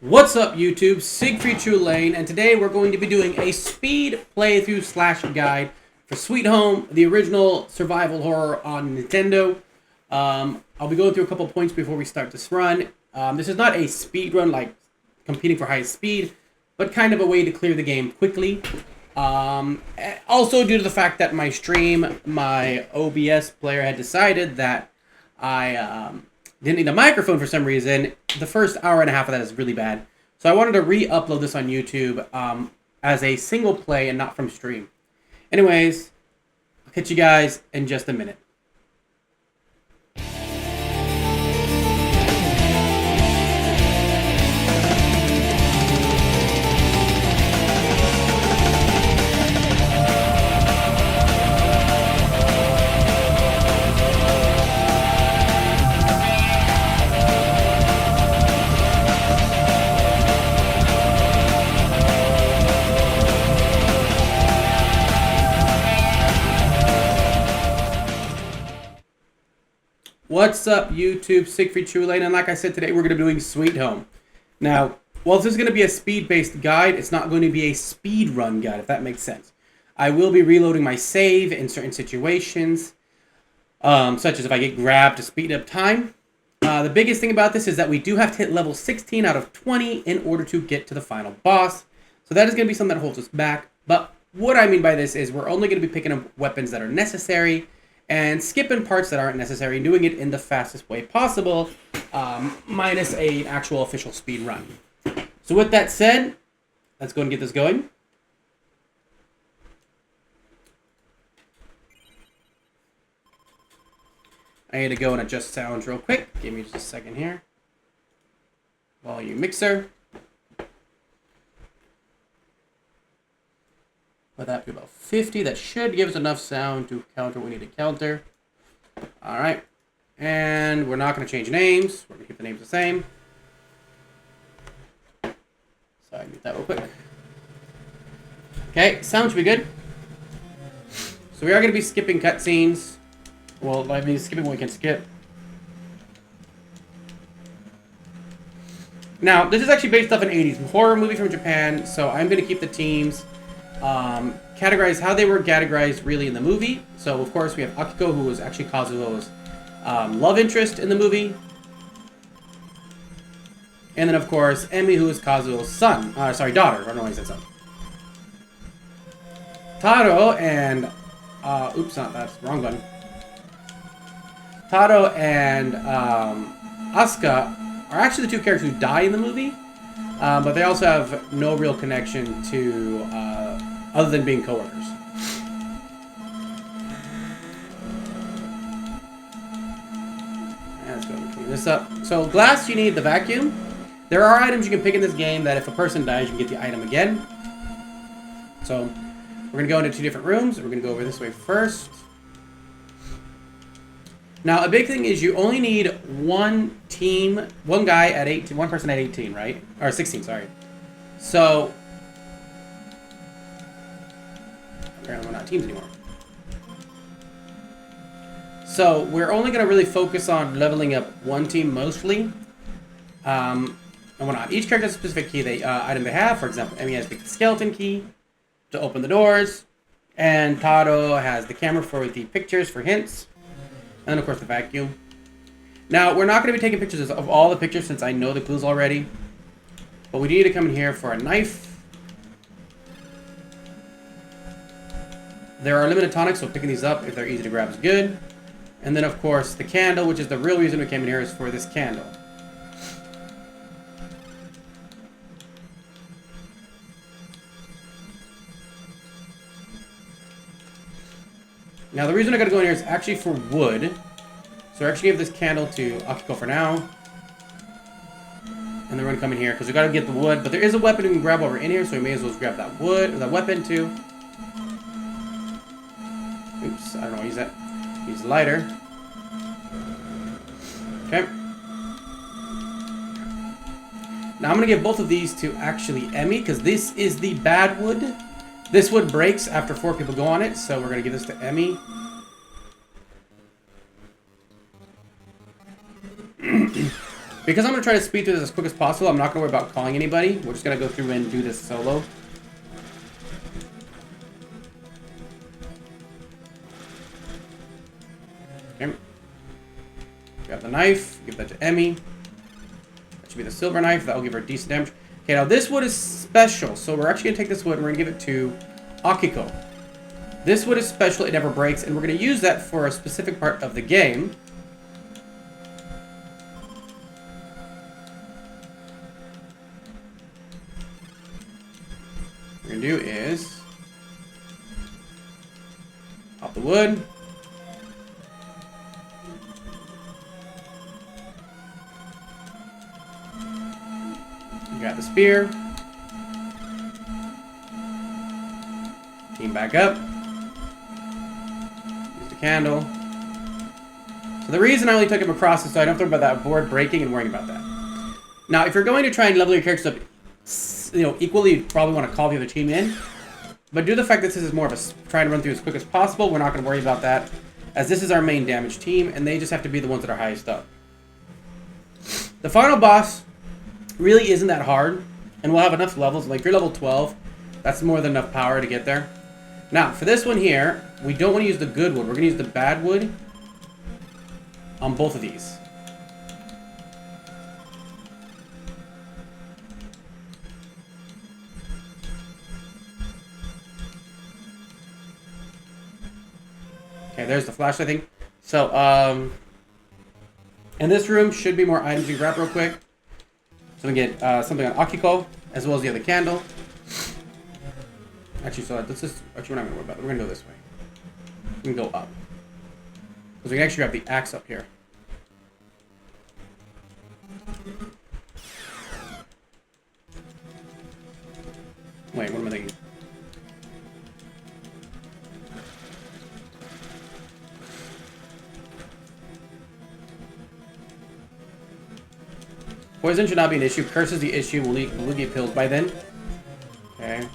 What's up YouTube, Siegfried Trulane, and today we're going to be doing a speed playthrough slash guide for Sweet Home, the original survival horror on Nintendo. I'll be going through a couple points before we start this run. This is not a speed run like competing for highest speed, but kind of a way to clear the game quickly. Also due to the fact that my stream, my OBS player had decided that I didn't need a microphone for some reason. The first hour and a half of that is really bad. So I wanted to re-upload this on YouTube as a single play and not from stream. Anyways, I'll catch you guys in just a minute. What's up YouTube, Siegfried Trulane, and like I said, today we're going to be doing Sweet Home. Now, while this is going to be a speed-based guide, it's not going to be a speed run guide, if that makes sense. I will be reloading my save in certain situations, such as if I get grabbed to speed up time. The biggest thing about this is that we do have to hit level 16 out of 20 in order to get to the final boss. So that is going to be something that holds us back. But what I mean by this is we're only going to be picking up weapons that are necessary and skipping parts that aren't necessary and doing it in the fastest way possible, minus an actual official speed run. So with that said, let's go and get this going. I need to go and adjust sounds real quick. Give me just a second here. Volume mixer. Let that be about 50. That should give us enough sound to counter what we need to counter. Alright. And we're not going to change names. We're going to keep the names the same. So I mute that real quick. Okay, sound should be good. So we are going to be skipping cutscenes. Well, I mean, skipping what we can skip. Now, this is actually based off an 80s horror movie from Japan, so I'm going to keep the teams categorize how they were categorized really in the movie. So, of course, we have Akiko, who was actually Kazuo's love interest in the movie. And then, of course, Emi, who is Kazuo's son. Daughter. I don't know why I said son. Taro and... oops, not that. Wrong button. Taro and Asuka are actually the two characters who die in the movie. But they also have no real connection to... other than being coworkers. Let's go and clean this up. So glass, you need the vacuum. There are items you can pick in this game that if a person dies, you can get the item again. So we're going to go into two different rooms. We're going to go over this way first. Now, a big thing is you only need one guy at 18, one person at 18, right? Or 16, sorry. So apparently we're not teams anymore. So we're only going to really focus on leveling up one team mostly. And whatnot. Each character has a specific key item they have. For example, Emi has the skeleton key to open the doors. And Taro has the camera for the pictures for hints. And then of course the vacuum. Now we're not going to be taking pictures of all the pictures since I know the clues already. But we need to come in here for a knife. There are limited tonics, so picking these up if they're easy to grab is good. And then, of course, the candle, which is the real reason we came in here, is for this candle. Now, the reason I gotta go in here is actually for wood. So we're actually gonna give this candle to Akiko for now. And then we're gonna come in here, because we gotta get the wood. But there is a weapon we can grab over in here, so we may as well grab that wood, or that weapon too. Oops, I don't know, use that. Use the lighter. Okay. Now I'm going to give both of these to actually Emi, because this is the bad wood. This wood breaks after 4 people go on it, so we're going to give this to Emi. Because I'm going to try to speed through this as quick as possible, I'm not going to worry about calling anybody. We're just going to go through and do this solo. Okay. Grab the knife, give that to Emmy. That should be the silver knife. That will give her decent damage. Okay, now this wood is special, so we're actually going to take this wood and we're going to give it to Akiko. This wood is special, it never breaks, and we're going to use that for a specific part of the game. What we're going to do is pop the wood. You got the spear. Team back up. Use the candle. So the reason I only took him across is so I don't have to worry about that board breaking and worrying about that. Now, if you're going to try and level your characters up, equally, you probably want to call the other team in. But due to the fact that this is more of a trying to run through as quick as possible, we're not going to worry about that, as this is our main damage team, and they just have to be the ones that are highest up. The final boss really isn't that hard, and we'll have enough levels. Like, if you're level 12, that's more than enough power to get there. Now, for this one here, we don't want to use the good wood. We're going to use the bad wood on both of these. Okay, there's the flashlight thing. So, in this room should be more items you can grab real quick. So we get something on Akiko, as well as the other candle. Actually, so this is actually we're not gonna worry about it. We're gonna go this way. We can go up. Because we can actually grab the axe up here. Wait, what am I thinking? Poison should not be an issue. Curse is the issue. We'll get pills by then. Okay.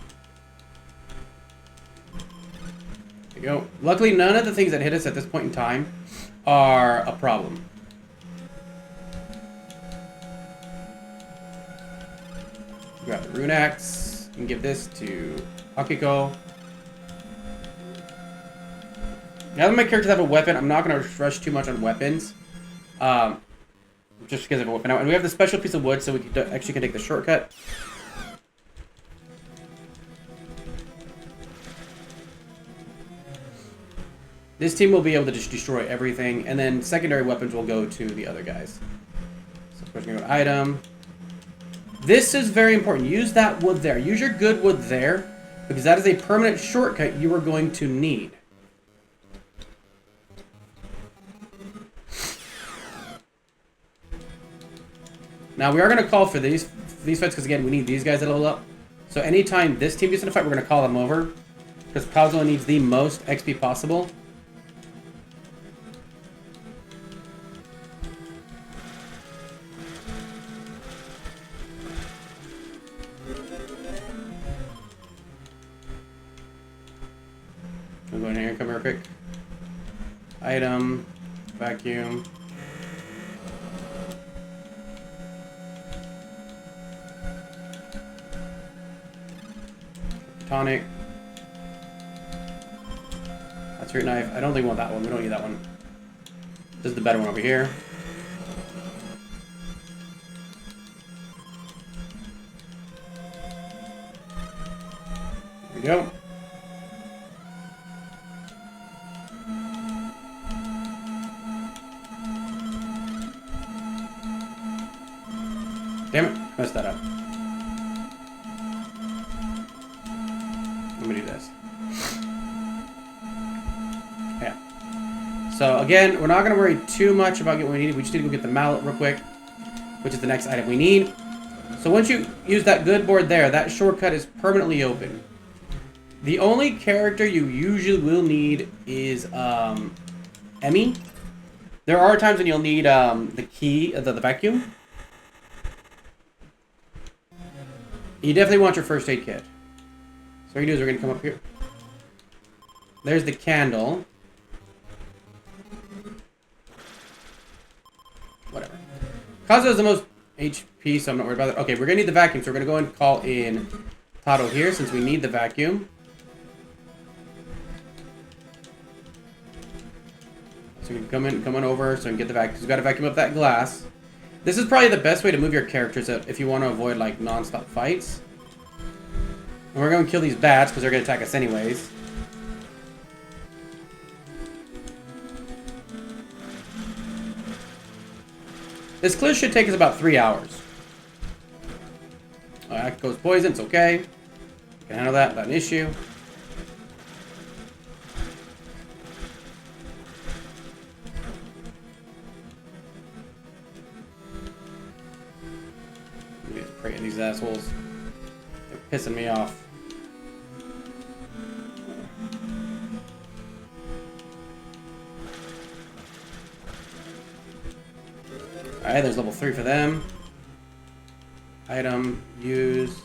There you go. Luckily, none of the things that hit us at this point in time are a problem. Grab the rune axe and give this to Akiko. Now that my characters have a weapon, I'm not going to rush too much on weapons. Just because of a weapon. And we have the special piece of wood, so we can actually can take the shortcut. This team will be able to just destroy everything, and then secondary weapons will go to the other guys. So first we're going to go to item. This is very important. Use that wood there. Use your good wood there, because that is a permanent shortcut you are going to need. Now, we are going to call for these fights, because, again, we need these guys to level up. So, anytime this team gets in a fight, we're going to call them over. Because Kazuo needs the most XP possible. I'll go in here and come here quick. Item. Vacuum. Tonic. That's your knife. I don't think we want that one. We don't need that one. This is the better one over here. There we go. Damn it. Messed that up. Let me do this. Yeah. So again, we're not going to worry too much about getting what we need. We just need to go get the mallet real quick, which is the next item we need. So once you use that good board there, that shortcut is permanently open. The only character you usually will need is Emmy. There are times when you'll need the key, the vacuum. You definitely want your first aid kit. So what we're going to do is we're going to come up here. There's the candle. Whatever. Kazuha has the most HP, so I'm not worried about it. Okay, we're gonna need the vacuum, so we're gonna go and call in Tado here since we need the vacuum. So we can come on over so we can get the vacuum. We gotta vacuum up that glass. This is probably the best way to move your characters if you want to avoid like non-stop fights. And we're gonna kill these bats because they're gonna attack us anyways. This clear should take us about 3 hours. That goes poison, it's okay. Can handle that without an issue. Let me just pray at these assholes. They're pissing me off. Alright, there's level 3 for them. Item, use.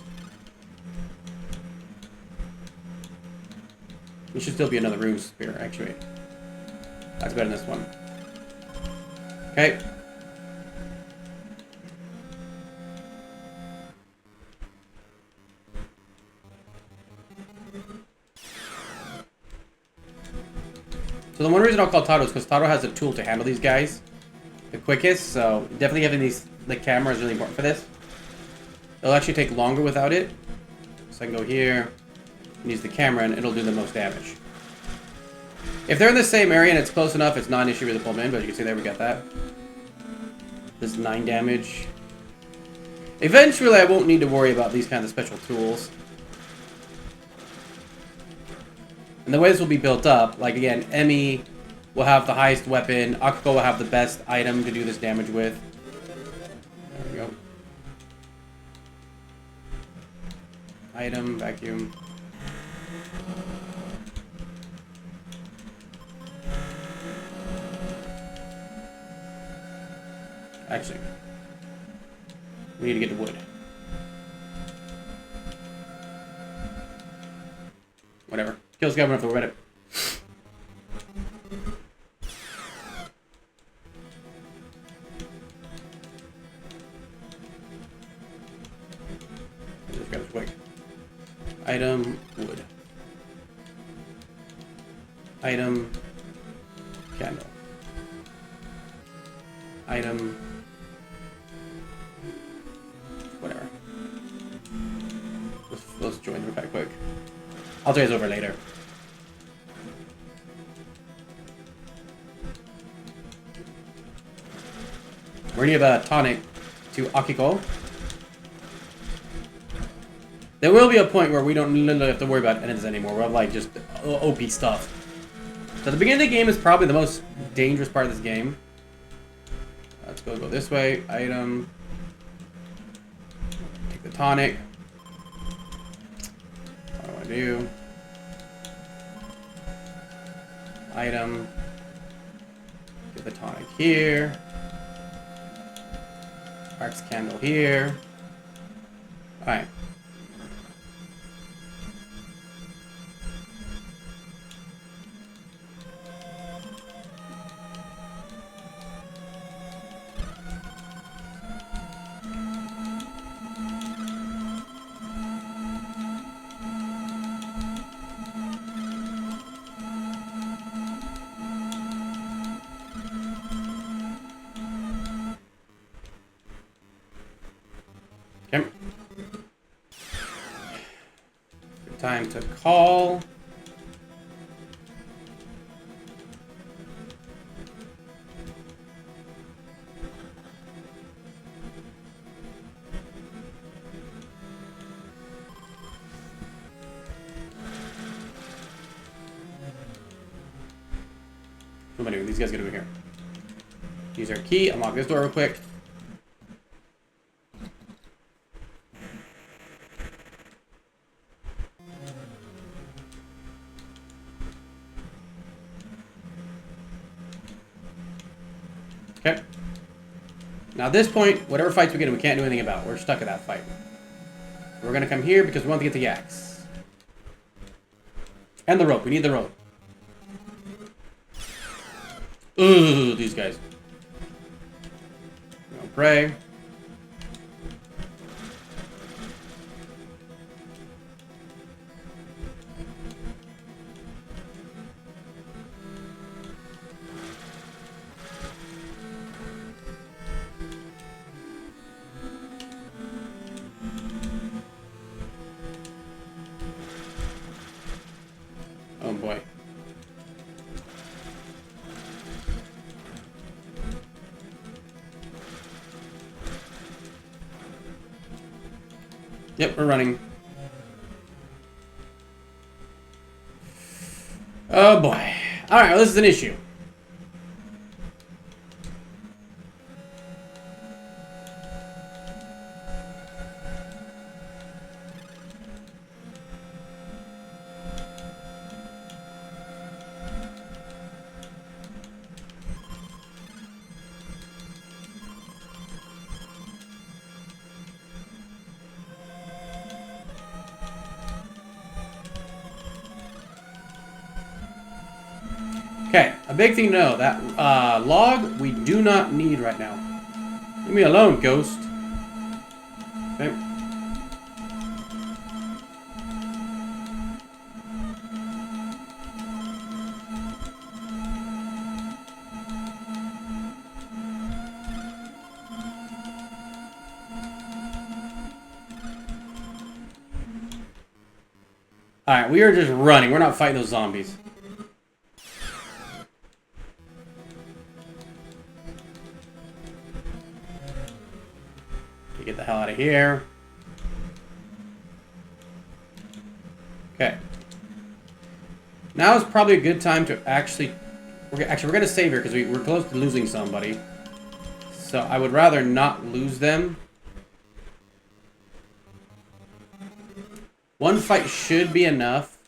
There should still be another rune spear, actually. That's better than this one. Okay. So the one reason I'll call Tado is because Tado has a tool to handle these guys the quickest, so definitely having the camera is really important for this. It'll actually take longer without it. So I can go here and use the camera and it'll do the most damage. If they're in the same area and it's close enough, it's not an issue with the pull in, but you can see there we got that. This 9 damage. Eventually I won't need to worry about these kinds of special tools. And the way this will be built up, like again, Emi will have the highest weapon, Akiko will have the best item to do this damage with. There we go. Item, vacuum. Actually, we need to get the wood. Whatever. Kills government if we're ready. Just grab this quick. Item, wood. Item, candle. Item, whatever. Let's join real quick. I'll do this over later. We're gonna give a tonic to Akiko. There will be a point where we don't literally have to worry about enemies anymore. We'll have like just OP stuff. So the beginning of the game is probably the most dangerous part of this game. Let's go this way. Item. Take the tonic. What do I do? Item. Get the tonic here. Arcs candle here. Alright. Okay. Good time to call. What am I doing? These guys get over here. Use our key, unlock this door real quick. Okay. Now at this point, whatever fights we get in, we can't do anything about. We're stuck at that fight. We're gonna come here because we want to get the axe. And the rope. We need the rope. Ooh, these guys. pray. Oh boy. Yep, we're running. Oh boy. Alright, well, this is an issue. Okay, a big thing to know, that log we do not need right now. Leave me alone, ghost. Okay. Alright, we are just running. We're not fighting those zombies. Get the hell out of here. Okay. Now is probably a good time to actually... We're going to save here because we're close to losing somebody. So I would rather not lose them. One fight should be enough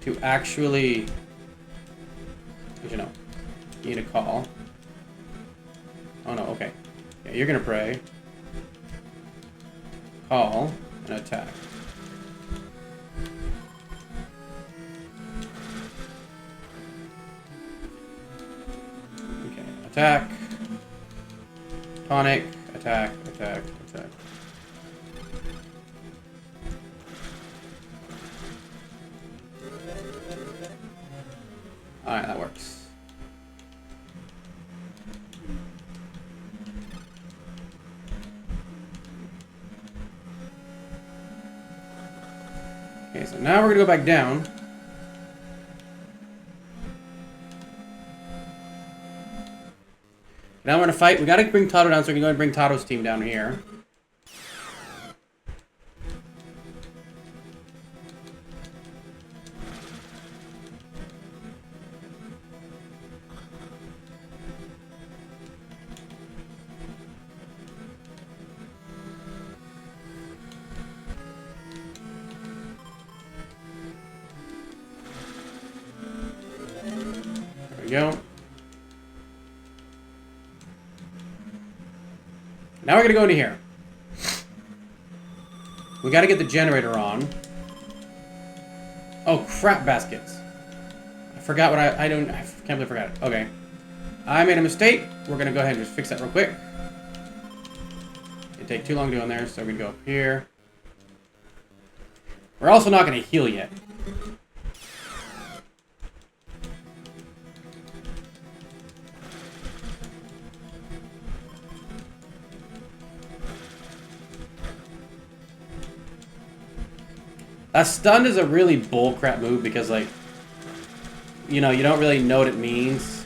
to actually... You know, need a call. Oh no, okay. Yeah, you're going to pray. Call and attack. Okay, attack. Tonic, attack, attack, attack. Alright, that works. Okay, so now we're gonna go back down. Now we're gonna fight. We gotta bring Tato down, so we can go and bring Tato's team down here. There we go. Now we're gonna go into here. We gotta get the generator on. Oh, crap baskets. I forgot what I can't believe I forgot it. Okay. I made a mistake. We're gonna go ahead and just fix that real quick. It'd take too long doing there, so we're gonna go up here. We're also not gonna heal yet. That stun is a really bullcrap move because, like, you know, you don't really know what it means.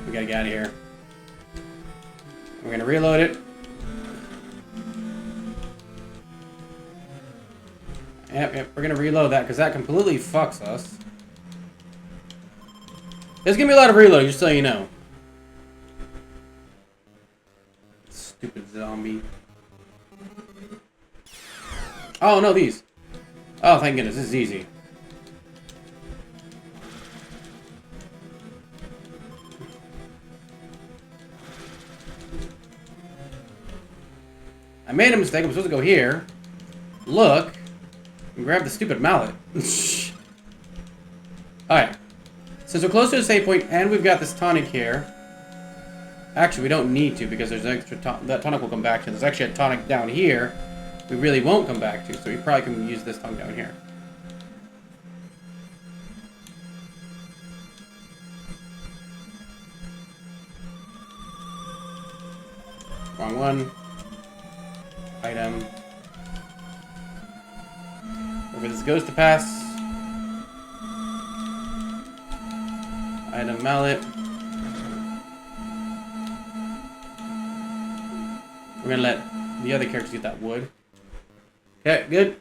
We gotta get out of here. We're gonna reload it. Yep, we're gonna reload that because that completely fucks us. There's gonna be a lot of reload, just so you know. Stupid zombie. Oh no, these. Oh, thank goodness, this is easy. I made a mistake. I'm supposed to go here. Look. And grab the stupid mallet. Alright. Since we're close to the save point and we've got this tonic here. Actually, we don't need to because there's an extra that tonic will come back to. There's actually a tonic down here we really won't come back to. So we probably can use this tonic down here. Wrong one. Item. Wherever this goes to pass. Item mallet. We're gonna let the other characters get that wood. Okay, good.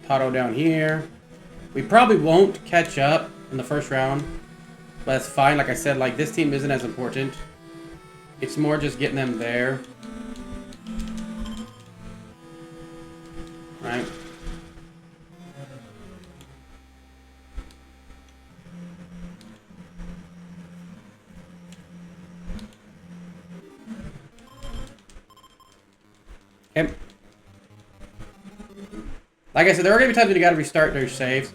Taro down here. We probably won't catch up in the first round, but that's fine. Like I said, like this team isn't as important. It's more just getting them there. Right? Okay. Like I said, there are going to be times when you got to restart your saves.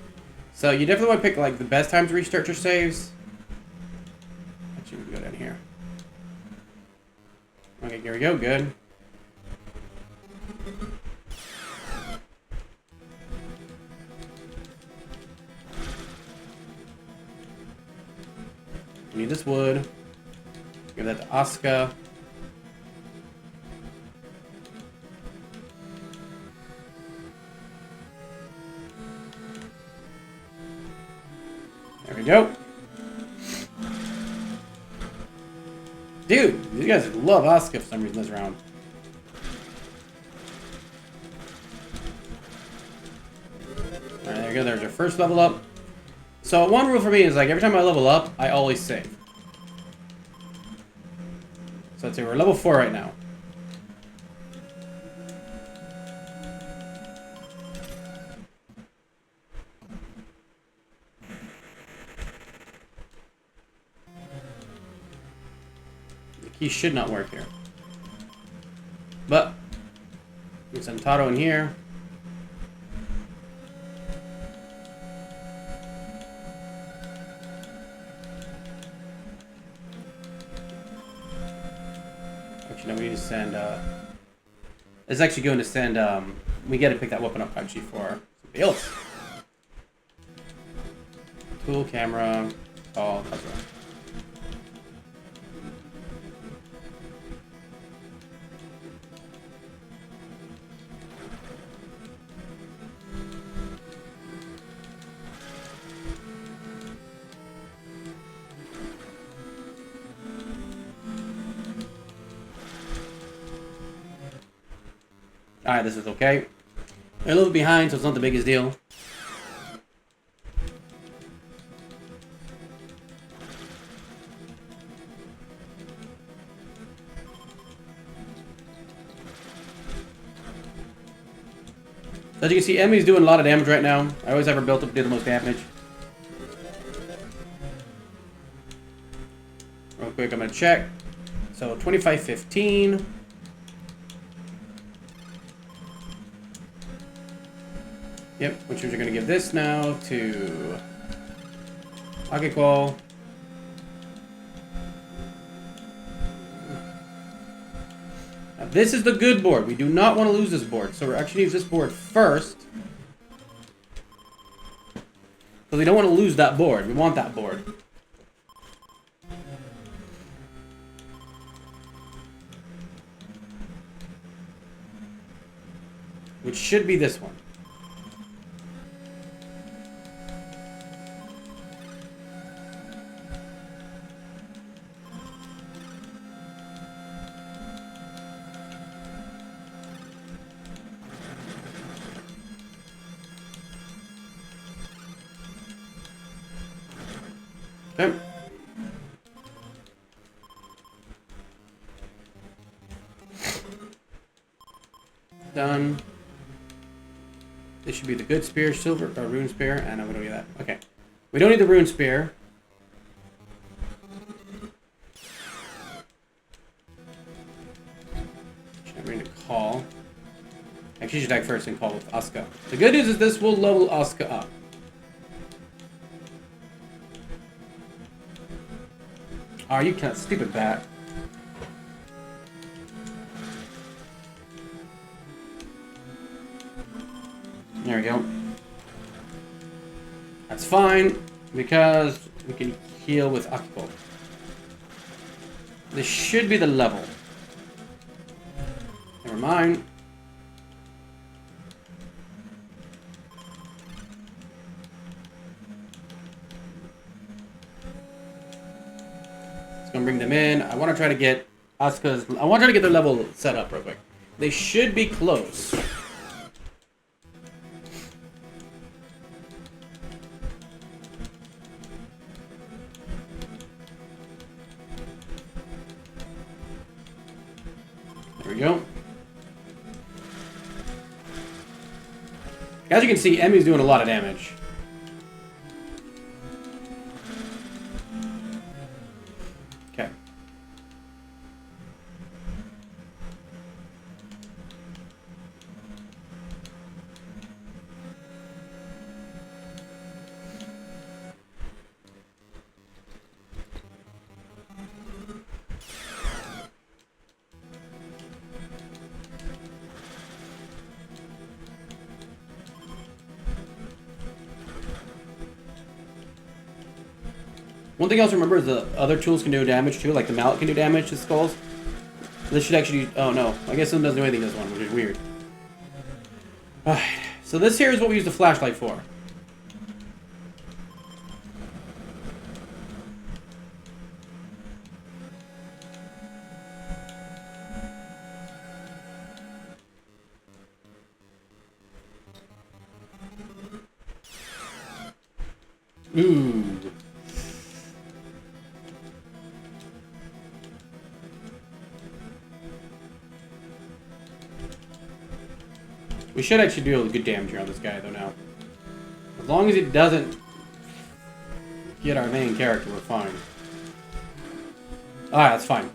So you definitely want to pick like the best time to restart your saves. Actually, we can go down here. Okay, here we go. Good. We need this wood. Give that to Asuka. There we go. Dude, these guys love Asuka for some reason this round. Alright, there we go. There's our first level up. So one rule for me is like every time I level up, I always save. So let's say we're level 4 right now. The key should not work here. But we send Taro in here. Actually, no, we need to send, it's actually going to send, we got to pick that weapon up actually for somebody else. Tool, camera, all, that's right. Alright, this is okay. They're a little behind, so it's not the biggest deal. As you can see, Emmy's doing a lot of damage right now. I always have her built up to do the most damage. Real quick, I'm going to check. So, 25-15. Yep, which we're going to give this now to Akiko. Now this is the good board. We do not want to lose this board, so we're actually use this board first. Because we don't want to lose that board. We want that board. Which should be this one. Okay. Done. This should be the good spear, silver, rune spear, and we don't need that. Okay. We don't need the rune spear. I'm ready to call. Actually, you should attack first and call with Asuka. The good news is this will level Asuka up. Oh, you can't. Stupid bat. There we go. That's fine, because we can heal with Akiko. This should be the level. Never mind. It's gonna bring them in. I want to try to get Asuka's. I want to try to get their level set up real quick. They should be close. There we go. As you can see, Emmy's doing a lot of damage. Okay. One thing else to remember is the other tools can do damage too, like the mallet can do damage to skulls. This should actually... Oh no, I guess it doesn't do anything to this one, which is weird. Alright, so this here is what we use the flashlight for. Ooh. We should actually do a good damage here on this guy, though, now. As long as it doesn't get our main character, we're fine. Alright, that's fine.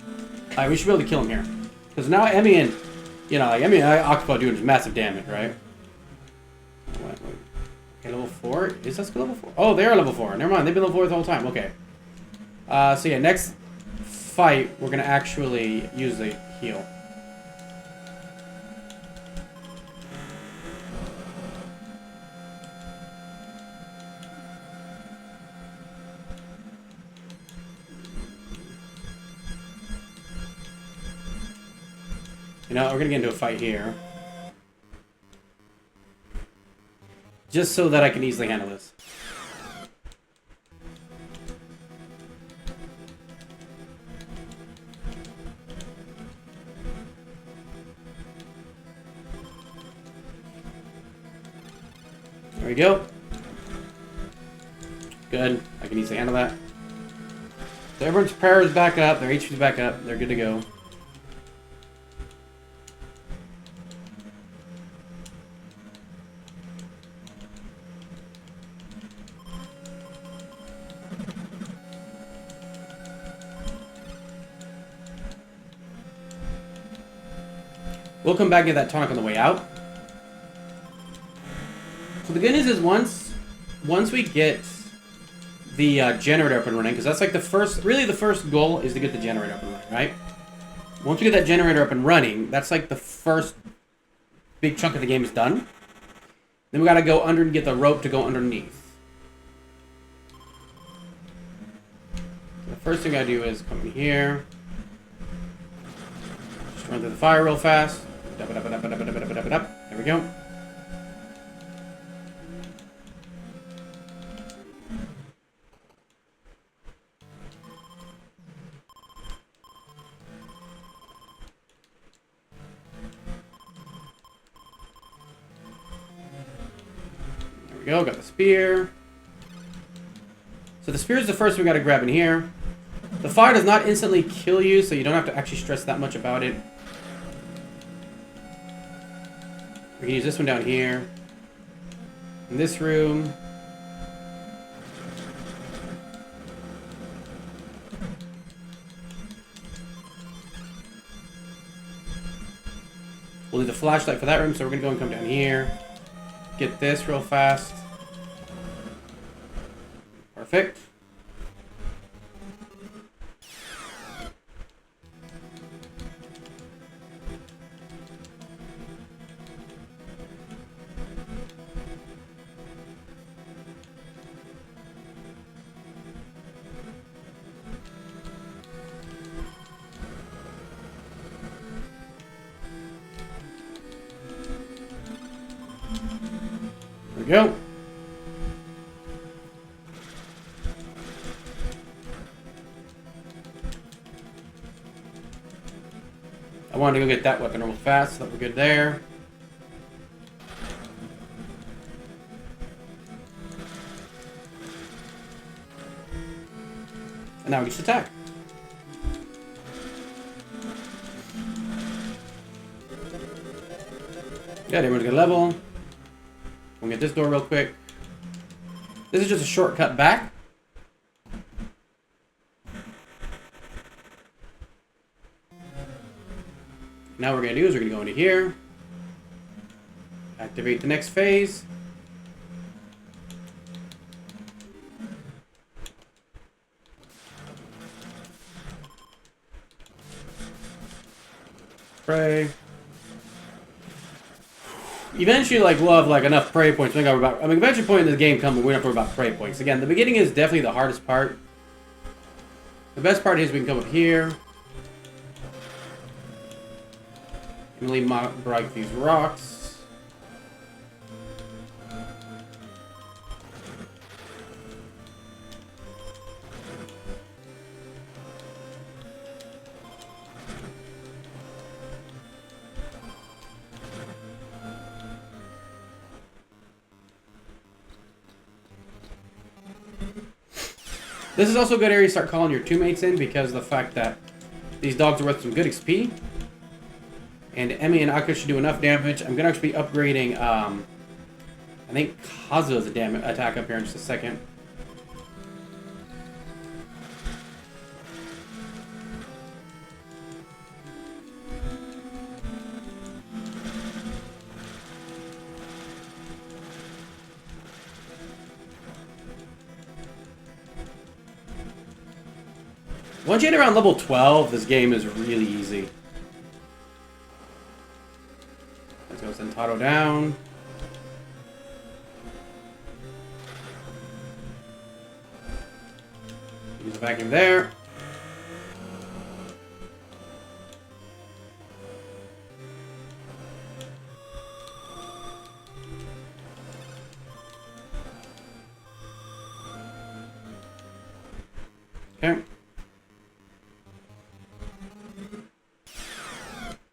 Alright, we should be able to kill him here. Because now Emmy and... You know, like, Emmy and Octopus are doing massive damage, right? Wait. Okay, level 4? Is that level 4? Oh, they are level 4. Never mind, they've been level 4 the whole time. Okay. So yeah, next fight, we're going to actually use the heal. You know, we're gonna get into a fight here. Just so that I can easily handle this. There we go. Good. I can easily handle that. So everyone's power is back up, their HP's back up, they're good to go. We'll come back and get that tonic on the way out. So the good news is once we get the generator up and running, because that's like the first goal is to get the generator up and running, right? Once we get that generator up and running, that's like the first big chunk of the game is done. Then we gotta go under and get the rope to go underneath. So the first thing I do is come in here. Just run through the fire real fast. There we go. There we go, got the spear. So So the spear is the first we gotta grab in here. The fire does not instantly kill you, so you don't have to actually stress that much about it. We can use this one down here. In this room. We'll need the flashlight for that room, so we're gonna go and come down here. Get this real fast. Perfect. There we go. I wanted to go get that weapon real fast, so that we're good there. And now we just attack. Yeah, everyone's good level. We'll get this door real quick. This is just a shortcut back. Now what we're going to do is we're going to go into here. Activate the next phase. Pray. Eventually, like, we'll have, like, enough prey points. Eventually point in the game comes, but we're not talking about prey points. Again, the beginning is definitely the hardest part. The best part is we can come up here. And really break these rocks. This is also a good area to start calling your teammates in because of the fact that these dogs are worth some good XP. And Emmy and Akka should do enough damage. I'm going to actually be upgrading, I think Kazu's attack up here in just a second. Once you get around level 12, this game is really easy. Let's go send Tato down. Use the vacuum there. Okay.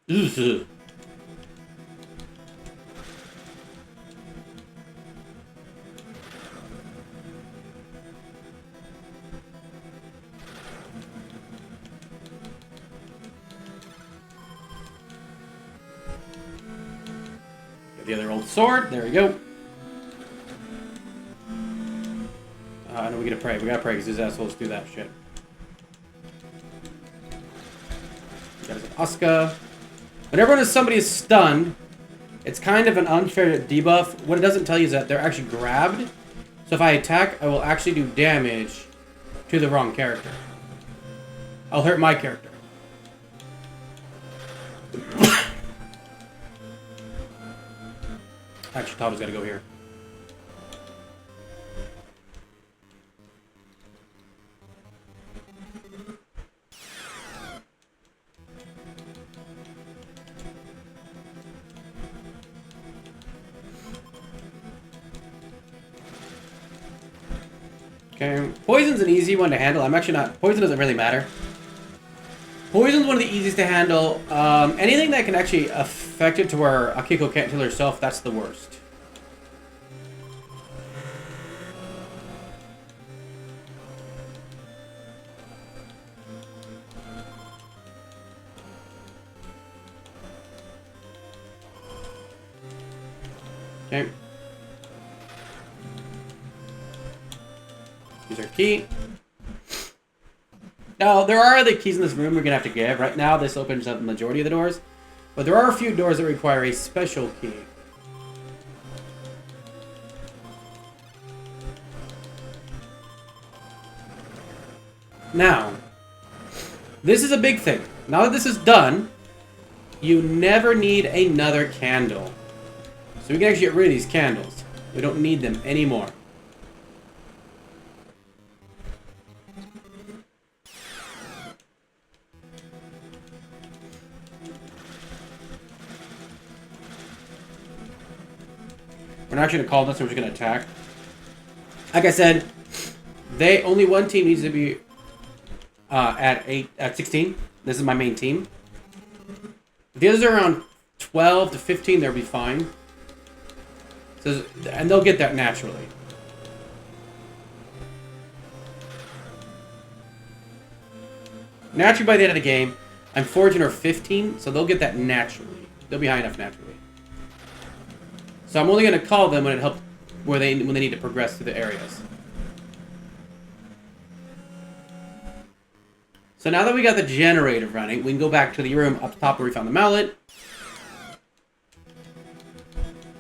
Ugh. Get the other old sword. There we go. No, we gotta pray. We gotta pray because these assholes do that shit. Got Asuka. Whenever somebody is stunned, it's kind of an unfair debuff. What it doesn't tell you is that they're actually grabbed. So if I attack, I will actually do damage to the wrong character. I'll hurt my character. Actually, Tato's gotta go here. Okay, poison's an easy one to handle. I'm actually not... Poison doesn't really matter. Poison's one of the easiest to handle. Anything that can actually affect it to where Akiko can't kill herself, that's the worst. Okay. Use our key. Now, there are other keys in this room we're going to have to give. Right now, this opens up the majority of the doors. But there are a few doors that require a special key. Now, this is a big thing. Now that this is done, you never need another candle. So we can actually get rid of these candles. We don't need them anymore. We're not actually going to call this, we're just going to attack. Like I said, only one team needs to be at 16. This is my main team. If the others are around 12 to 15, they'll be fine. So, and they'll get that naturally. Naturally, by the end of the game, I'm 14 or 15, so they'll get that naturally. They'll be high enough naturally. So I'm only going to call them when it helps, when they need to progress through the areas. So now that we got the generator running, we can go back to the room up top where we found the mallet.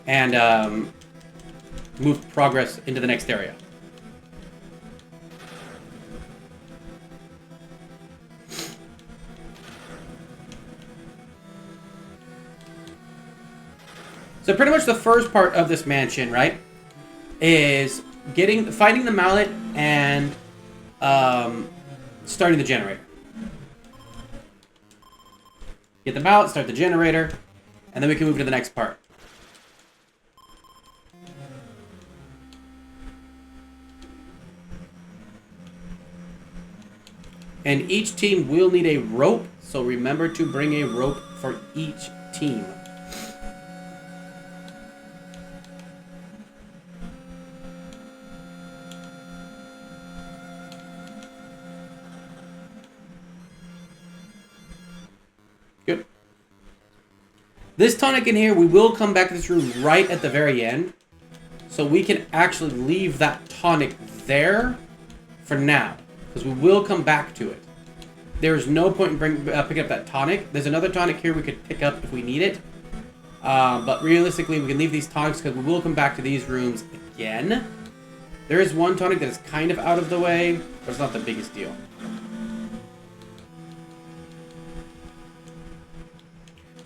And move progress into the next area. So pretty much the first part of this mansion, right, is finding the mallet and starting the generator. Get the mallet, start the generator, and then we can move to the next part. And each team will need a rope, so remember to bring a rope for each team. Good. This tonic in here, we will come back to this room right at the very end. So we can actually leave that tonic there for now. Because we will come back to it. There's no point in picking up that tonic. There's another tonic here we could pick up if we need it. But realistically, we can leave these tonics because we will come back to these rooms again. There is one tonic that is kind of out of the way, but it's not the biggest deal.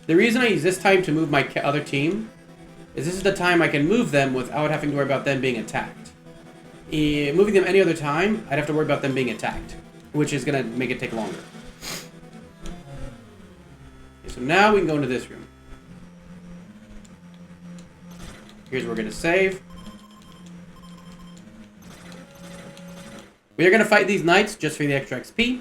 The reason I use this time to move my other team is this is the time I can move them without having to worry about them being attacked. Moving them any other time, I'd have to worry about them being attacked, which is going to make it take longer. Okay, so now we can go into this room. Here's where we're going to save. We are going to fight these knights just for the extra XP.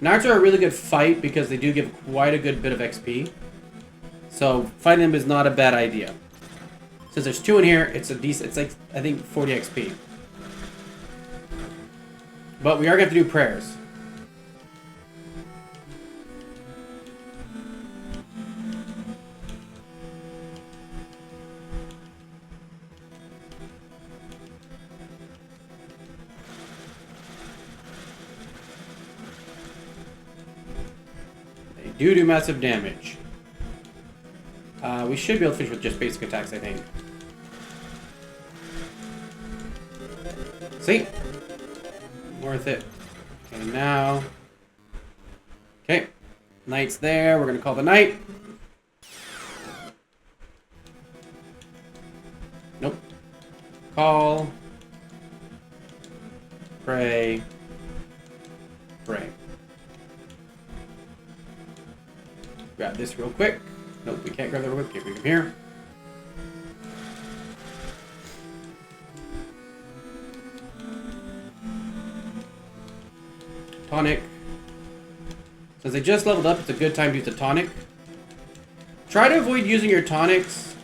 Knights are a really good fight because they do give quite a good bit of XP. So fighting them is not a bad idea. Since there's two in here, it's a decent. It's like I think 40 XP. But we are going to have to do prayers. They do massive damage. We should be able to finish with just basic attacks, I think. See? Worth it. Okay, now. Okay. Knight's there. We're going to call the knight. Nope. Call. Pray. Pray. Grab this real quick. Nope, we can't grab that real quick. Okay, we come here. Tonic. Since they just leveled up, it's a good time to use the tonic. Try to avoid using your tonics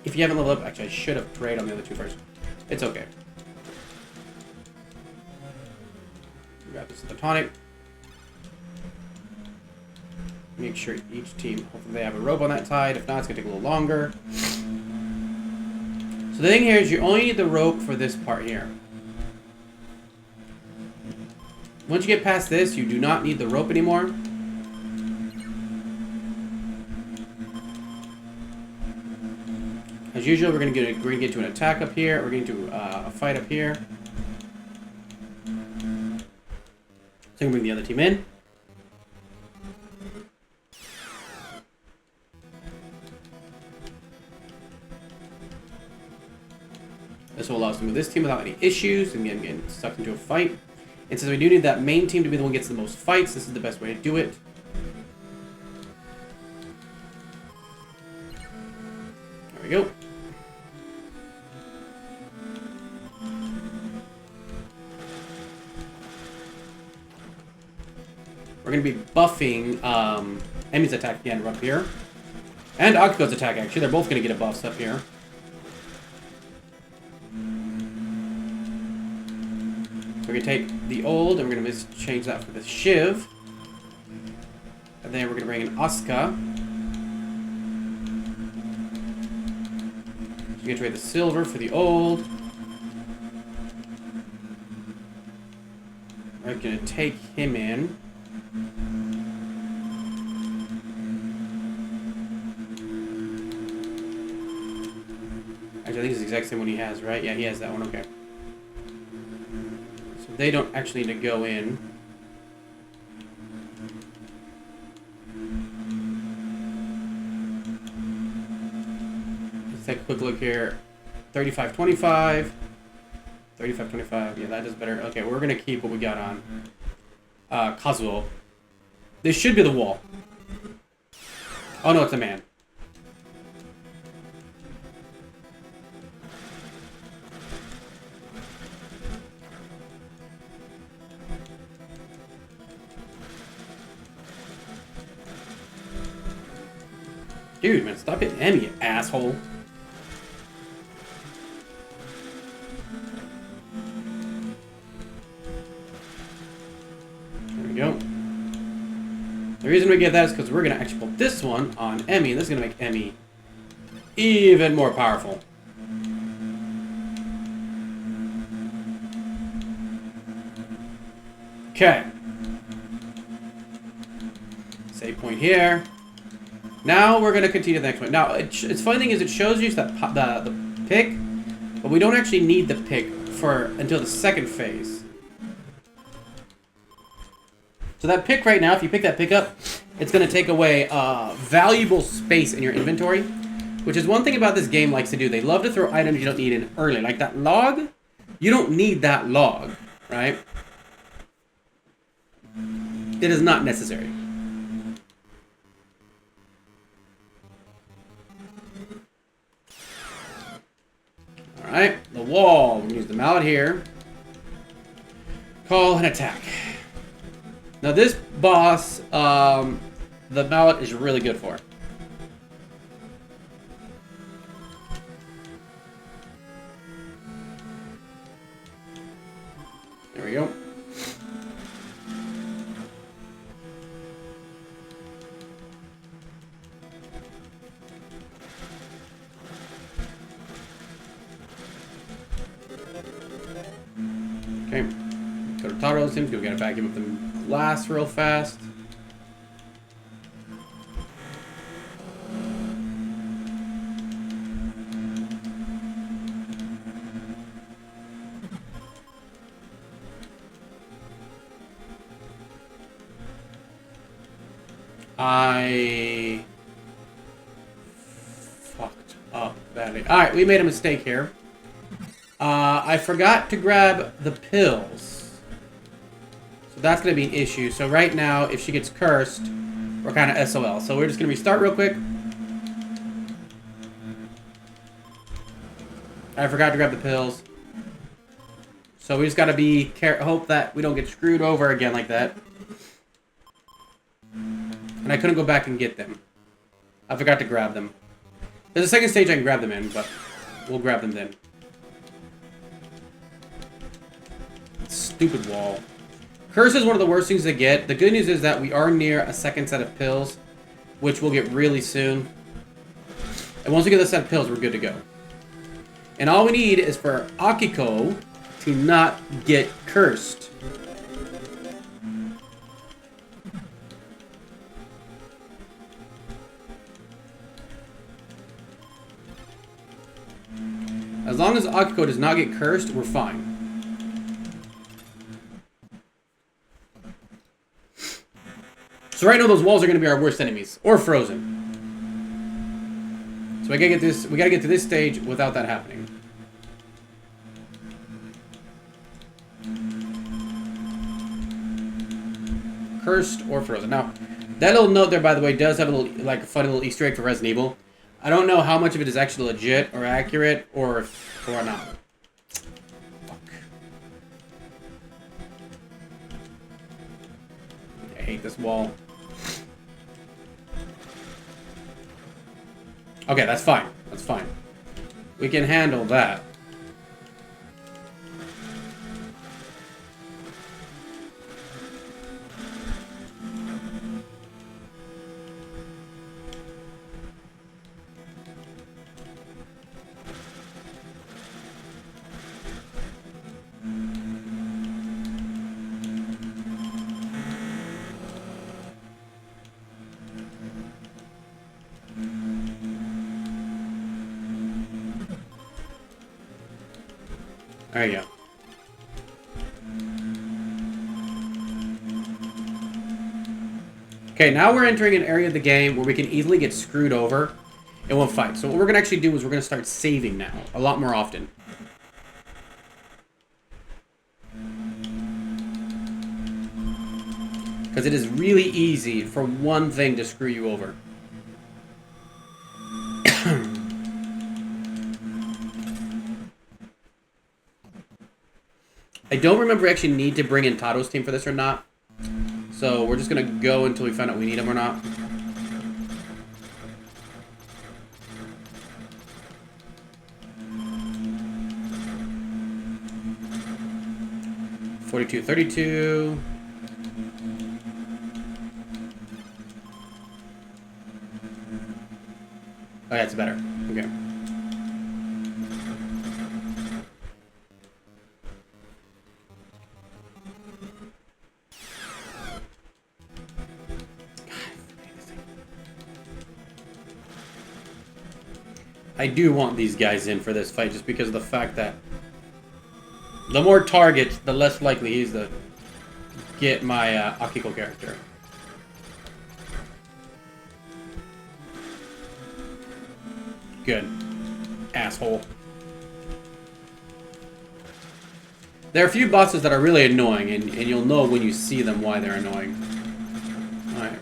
if you haven't leveled up. Actually, I should have prayed on the other two first. It's okay. Grab this with the tonic. Make sure each team, hopefully they have a rope on that side. If not, it's going to take a little longer. So the thing here is you only need the rope for this part here. Once you get past this, you do not need the rope anymore. As usual, we're going to get to an attack up here. We're going to a fight up here. So I'm going to bring the other team in. This will allow us to move this team without any issues and getting stuck into a fight. And since we do need that main team to be the one who gets the most fights, this is the best way to do it. There we go. We're going to be buffing Emi's attack again up here. And Akiko's attack, actually. They're both going to get a buffs up here. So we're going to take the old, and we're going to change that for the Shiv. And then we're going to bring in Asuka. We're going to trade the silver for the old. We're going to take him in. Actually, I think it's the exact same one he has, right? Yeah, he has that one, okay. So they don't actually need to go in. Let's take a quick look here. 35-25. 35-25. Yeah, that is better. Okay, we're going to keep what we got on. Kazuo. This should be the wall. Oh, no, it's a man. Dude, man, stop hitting Emi, you asshole. There we go. The reason we get that is because we're going to actually put this one on Emi. This is going to make Emi even more powerful. Okay. Save point here. Now we're going to continue to the next one. Now, it's funny thing is it shows you that the pick, but we don't actually need the pick until the second phase. So that pick right now, if you pick that pick up, it's going to take away valuable space in your inventory, which is one thing about this game likes to do. They love to throw items you don't need in early. Like that log, you don't need that log, right? It is not necessary. Alright, the wall. We're going to use the mallet here. Call and attack. Now this boss, the mallet is really good for. There we go. Okay. Go to Taro's team. Go get a vacuum of the glass real fast. I fucked up badly. Alright, we made a mistake here. I forgot to grab the pills. So that's going to be an issue. So right now, if she gets cursed, we're kind of SOL. So we're just going to restart real quick. I forgot to grab the pills. So we just got to be hope that we don't get screwed over again like that. And I couldn't go back and get them. I forgot to grab them. There's a second stage I can grab them in, but we'll grab them then. Stupid wall. Curse is one of the worst things to get. The good news is that we are near a second set of pills. which we'll get really soon. And once we get the set of pills, we're good to go. And all we need is for Akiko to not get cursed. As long as Akiko does not get cursed, we're fine. So right now those walls are going to be our worst enemies. Or frozen. So we gotta get this. We gotta get to this stage without that happening. Cursed or frozen. Now, that little note there, by the way, does have a little, like, a funny little Easter egg for Resident Evil. I don't know how much of it is actually legit or accurate or not. Fuck. I hate this wall. Okay, that's fine. That's fine. We can handle that. There you go. Okay, now we're entering an area of the game where we can easily get screwed over in one fight. So what we're going to actually do is we're going to start saving now, a lot more often. Because it is really easy for one thing to screw you over. I don't remember we actually need to bring in Tato's team for this or not. So we're just going to go until we find out we need him or not. $42, $32. Oh, yeah, it's better. Okay. I do want these guys in for this fight just because of the fact that the more targets, the less likely he is to get my Akiko character. Good. Asshole. There are a few bosses that are really annoying, and you'll know when you see them why they're annoying. Alright.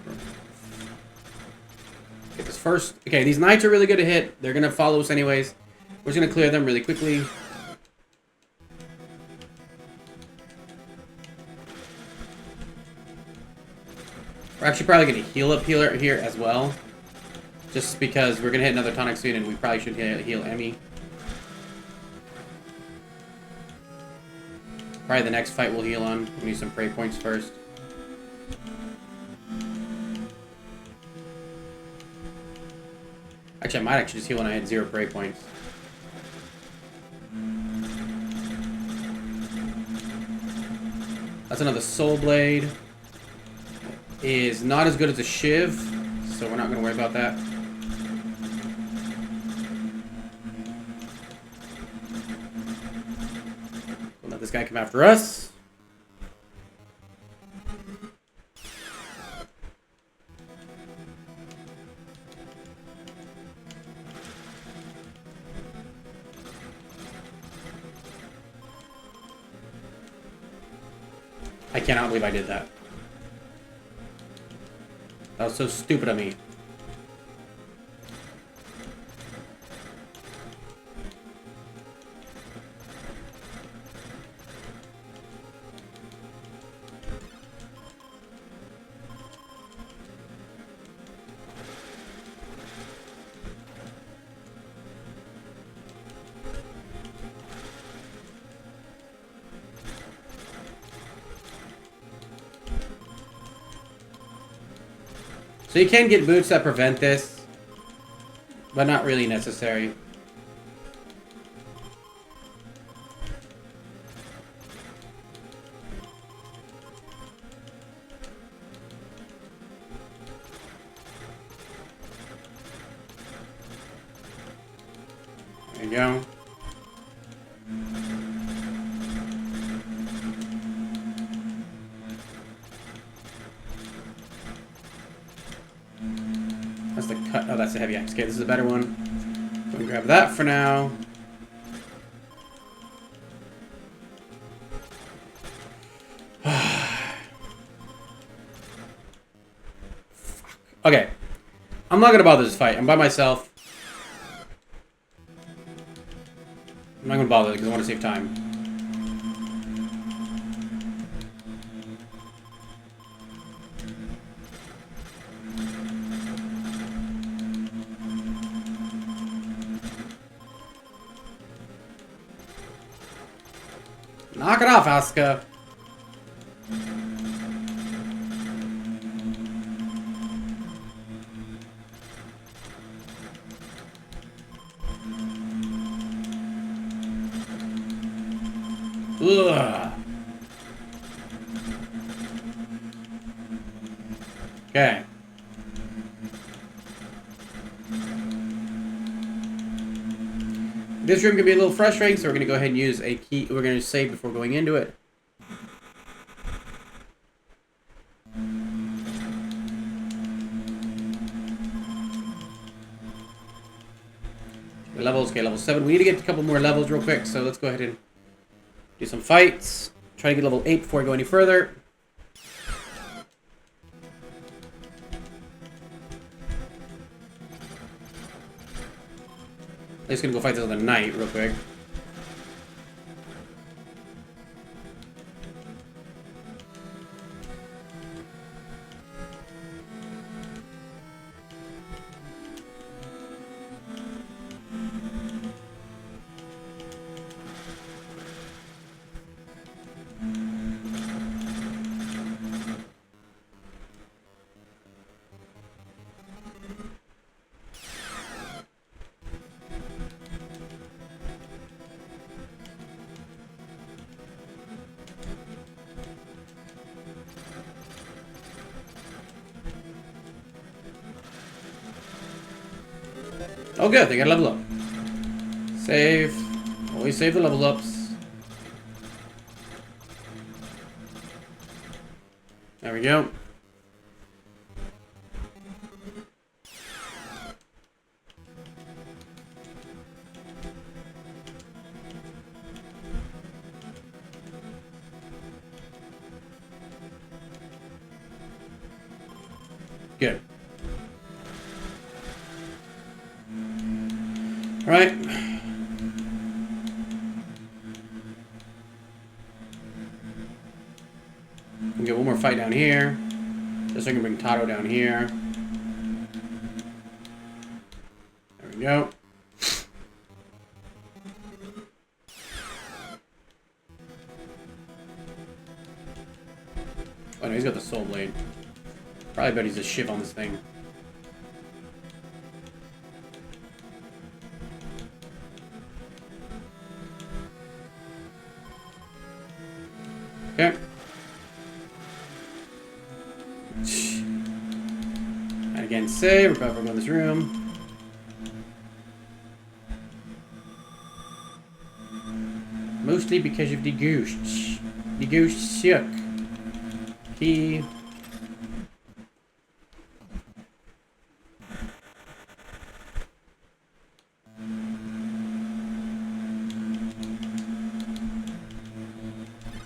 Get this first. Okay, these knights are really good to hit. They're going to follow us anyways. We're just going to clear them really quickly. We're actually probably going to heal up here as well. Just because we're going to hit another tonic soon, and we probably should heal Emmy. Probably the next fight we'll heal on. We need some prey points first. Actually, I might actually just heal when I had 0 prey points. That's another Soul Blade. Is not as good as a Shiv, so we're not going to worry about that. We'll let this guy come after us. I cannot believe I did that. That was so stupid of me. So you can get boots that prevent this, but not really necessary. There you go. That's the cut. Oh, that's the heavy axe. Okay, this is a better one. Go and grab that for now. Okay. I'm not gonna bother this fight. I'm by myself. I'm not gonna bother because I want to save time. Knock it off, Asuka. Ugh. Okay. This room can be a little frustrating, so we're going to go ahead and use a key. We're going to save before going into it. The levels, okay, level 7. We need to get a couple more levels real quick, so let's go ahead and do some fights. Try to get level 8 before I go any further. I'm just gonna go fight this other knight real quick. Oh good, they got level up. Save. Always save the level ups. There we go. Good. All right. We'll get one more fight down here. Just so I can bring Tato down here. There we go. Oh no, he's got the soul blade. Probably bet he's a shiv on this thing. Okay. And again, save. We're about to go in this room. Mostly because of the ghosts. The ghosts suck. Key.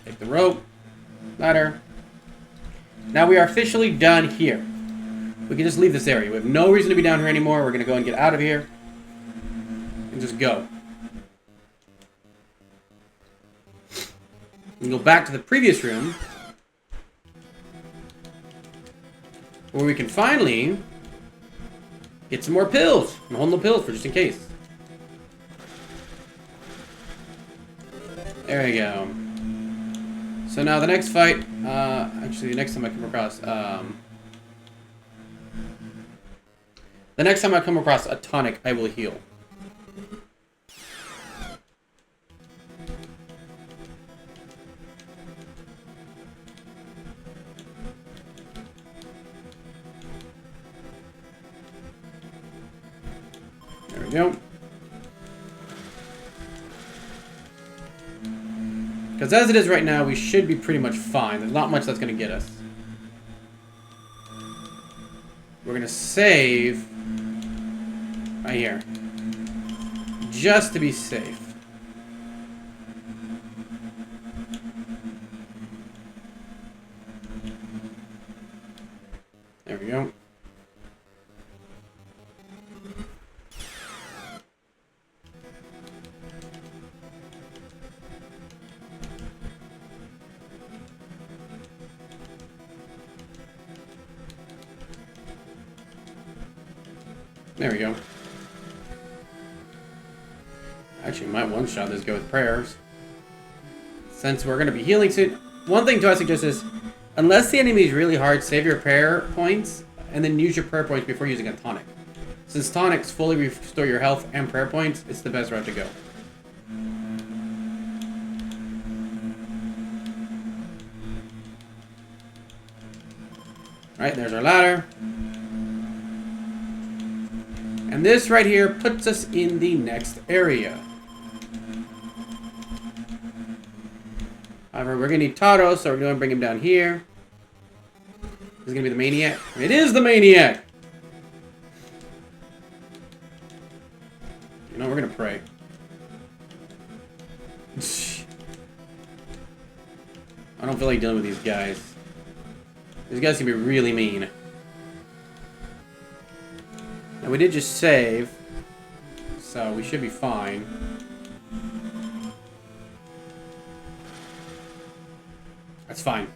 Take the rope. Ladder. Now we are officially done here. We can just leave this area. We have no reason to be down here anymore. We're going to go and get out of here. And just go. And go back to the previous room. Where we can finally get some more pills. And hold the pills for just in case. There we go. So now the next fight, actually the next time I come across, The next time I come across a tonic, I will heal. There we go. Because as it is right now, we should be pretty much fine. There's not much that's going to get us. We're going to save right here. Just to be safe. There we go. There we go. Actually, might one-shot this go with prayers. Since we're going to be healing soon. One thing I suggest is, unless the enemy is really hard, save your prayer points, and then use your prayer points before using a tonic. Since tonics fully restore your health and prayer points, it's the best route to go. Alright, there's our ladder. And this right here puts us in the next area. However, we're going to need Taro, so we're going to bring him down here. Is it going to be the Maniac? It is the Maniac! You know, we're going to pray. I don't feel like dealing with these guys. These guys can be really mean. Now, we did just save, so we should be fine. That's fine.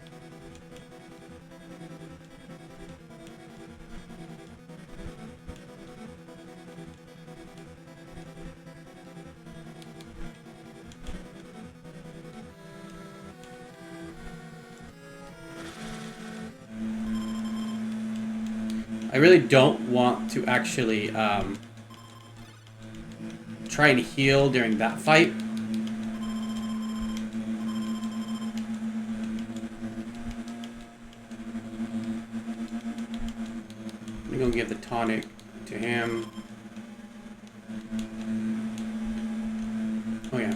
I really don't want to actually try and heal during that fight. I'm gonna give the tonic to him. Oh yeah.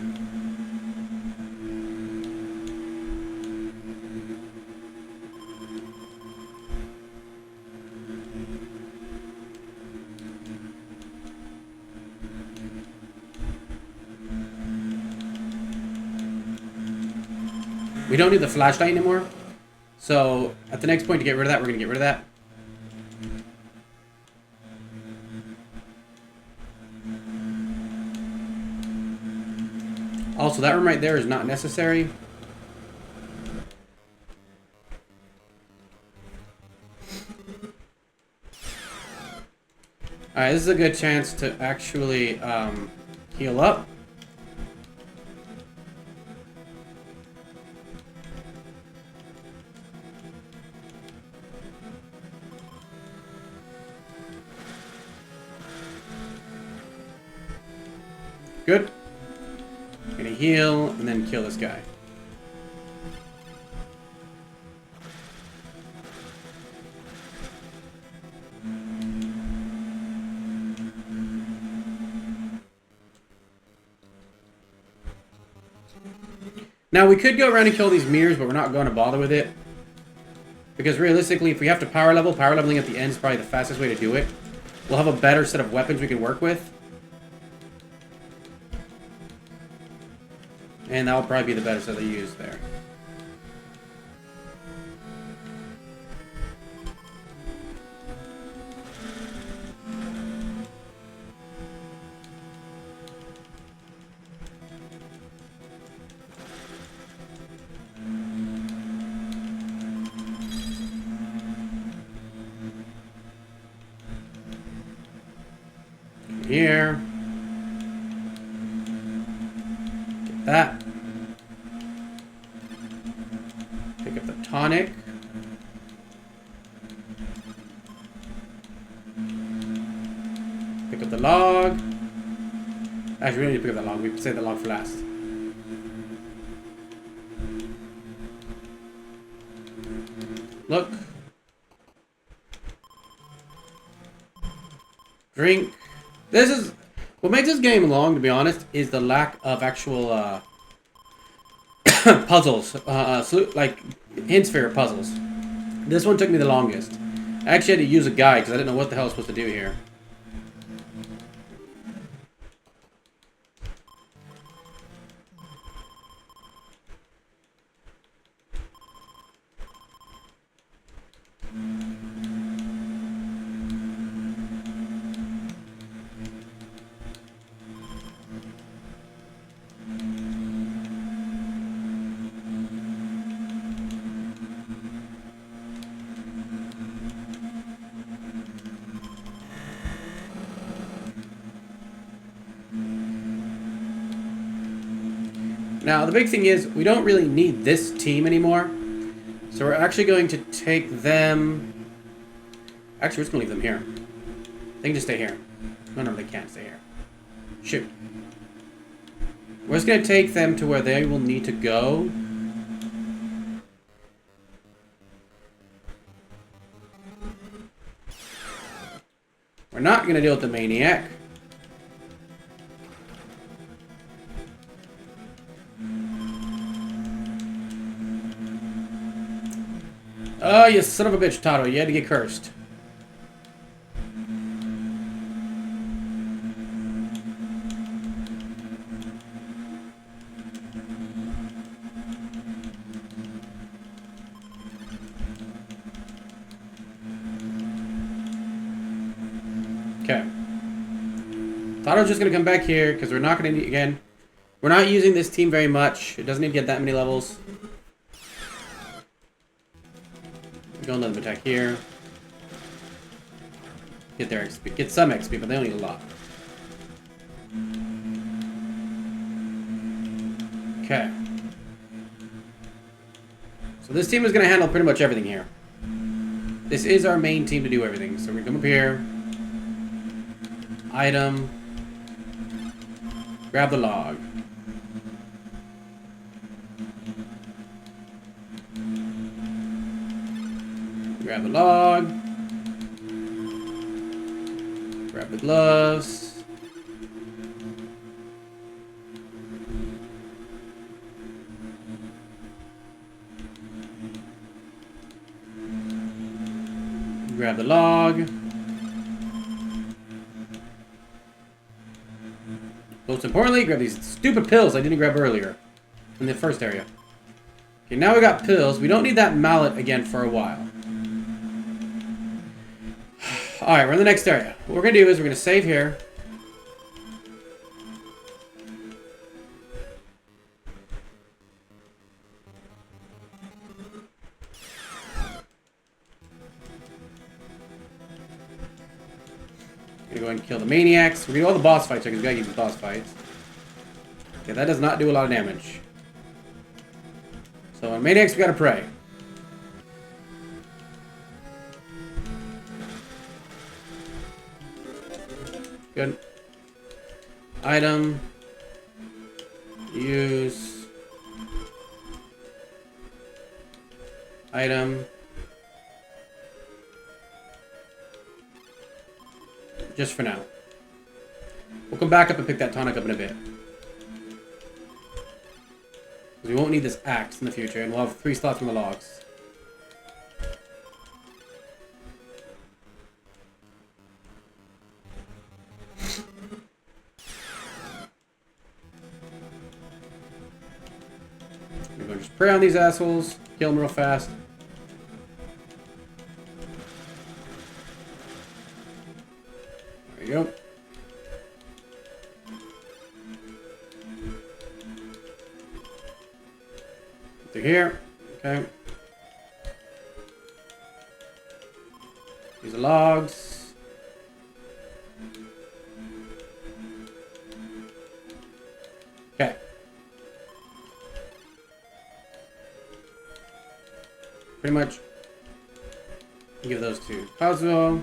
We don't need the flashlight anymore. So, at the next point to get rid of that, we're going to get rid of that. Also, that room right there is not necessary. Alright, this is a good chance to actually heal up. Good. Gonna heal and then kill this guy. Now we could go around and kill these mirrors, but we're not going to bother with it. Because realistically, if we have to power leveling at the end is probably the fastest way to do it. We'll have a better set of weapons we can work with. And that'll probably be the better set to use there. Here. Get that. Pick up the tonic. Actually, we don't need to pick up that log. We can save that log for last. Look. Drink. This is... What makes this game long, to be honest, is the lack of actual, puzzles. Like, hint sphere puzzles. This one took me the longest. I actually had to use a guide, because I didn't know what the hell I was supposed to do here. Now, the big thing is, we don't really need this team anymore. So we're actually going to take them... Actually, we're just going to leave them here. They can just stay here. No, they can't stay here. Shoot. We're just going to take them to where they will need to go. We're not going to deal with the maniac. Oh, you son of a bitch, Tato. You had to get cursed. Okay. Tato's just going to come back here because we're not going to need... Again, we're not using this team very much. It doesn't need to get that many levels. Go and let them attack here. Get their XP. Get some XP, but they don't need a lot. Okay. So this team is going to handle pretty much everything here. This is our main team to do everything. So we're going to come up here. Item. Grab the log. Grab the log. Grab the gloves. Grab the log. Most importantly, grab these stupid pills I didn't grab earlier in the first area. Okay, now we got pills. We don't need that mallet again for a while. Alright, we're in the next area. What we're going to do is we're going to save here. We're going to go ahead and kill the maniacs. We're going to do all the boss fights because we got to get the boss fights. Okay, that does not do a lot of damage. So on maniacs, we got to pray. Good. Item. Use. Item. Just for now. We'll come back up and pick that tonic up in a bit. Because we won't need this axe in the future, and we'll have 3 slots from the logs. We're going to just prey on these assholes, kill them real fast. There you go. Through here. Okay. Use the logs. Okay. Pretty much give those to Kazuo.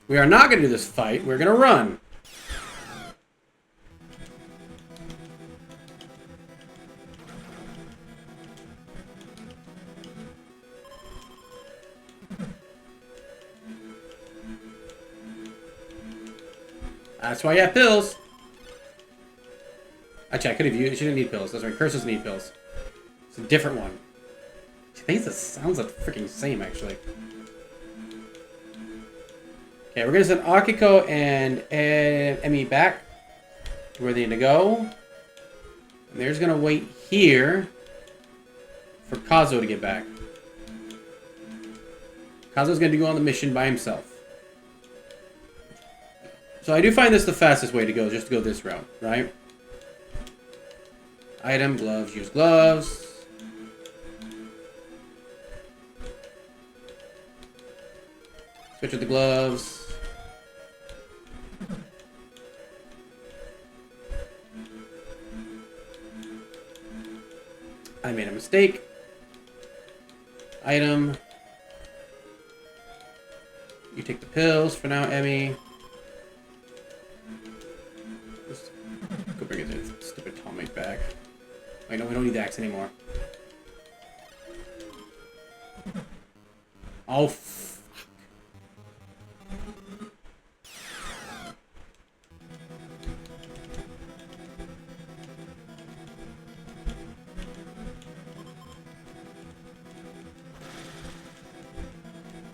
We are not going to do this fight. We're going to run. That's why you have pills. Actually, I could have used... She didn't need pills. That's right. Curses need pills. It's a different one. I think it sounds like freaking same, actually. Okay, we're going to send Akiko and Emmy back to where they need to go. And they're just going to wait here for Kazo to get back. Kazo's going to go on the mission by himself. So I do find this the fastest way to go, just to go this route, right? Item, gloves, use gloves. Switch with the gloves. I made a mistake. Item. You take the pills for now, Emmy. Let's go bring it stupid Tommy back. Wait, no, we don't need the axe anymore. Oh, fuck.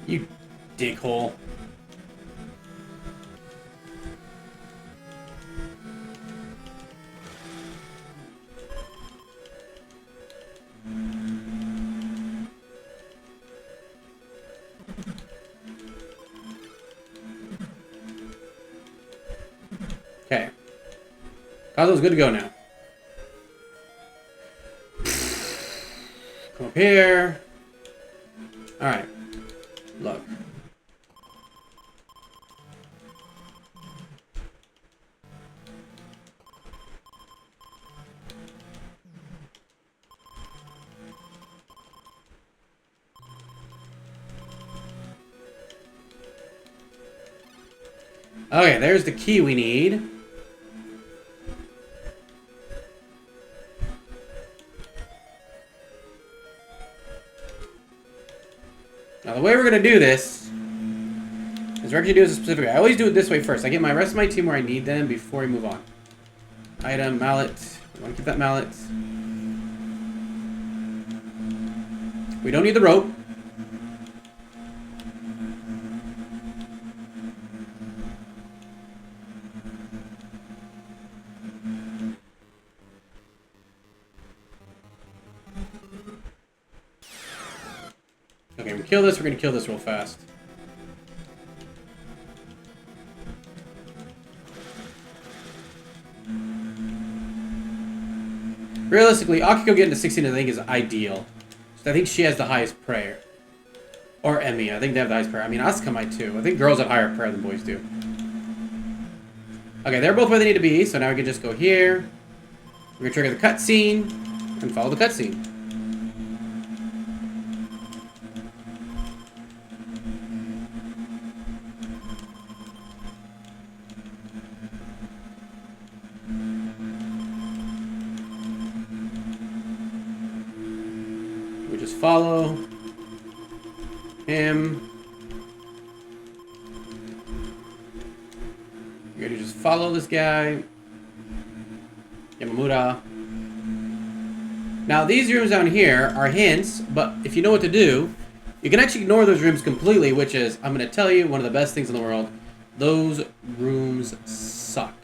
You dickhole. Okay. Kazo's good to go now. Come up here. Alright. Look. Okay, there's the key we need. Now, the way we're going to do this is we're actually doing this specifically. I always do it this way first. I get my rest of my team where I need them before we move on. Item, mallet. We want to keep that mallet. We don't need the rope. Okay, we kill this. We're going to kill this real fast. Realistically, Akiko getting to 16 I think is ideal. So I think she has the highest prayer. Or Emmy. I think they have the highest prayer. I mean, Asuka might too. I think girls have higher prayer than boys do. Okay, they're both where they need to be. So now we can just go here. We're going to trigger the cutscene. And follow the cutscene. We just follow him. We're gonna just follow this guy. Yamamura. Now these rooms down here are hints, but if you know what to do, you can actually ignore those rooms completely, which is, I'm gonna tell you, one of the best things in the world. Those rooms suck.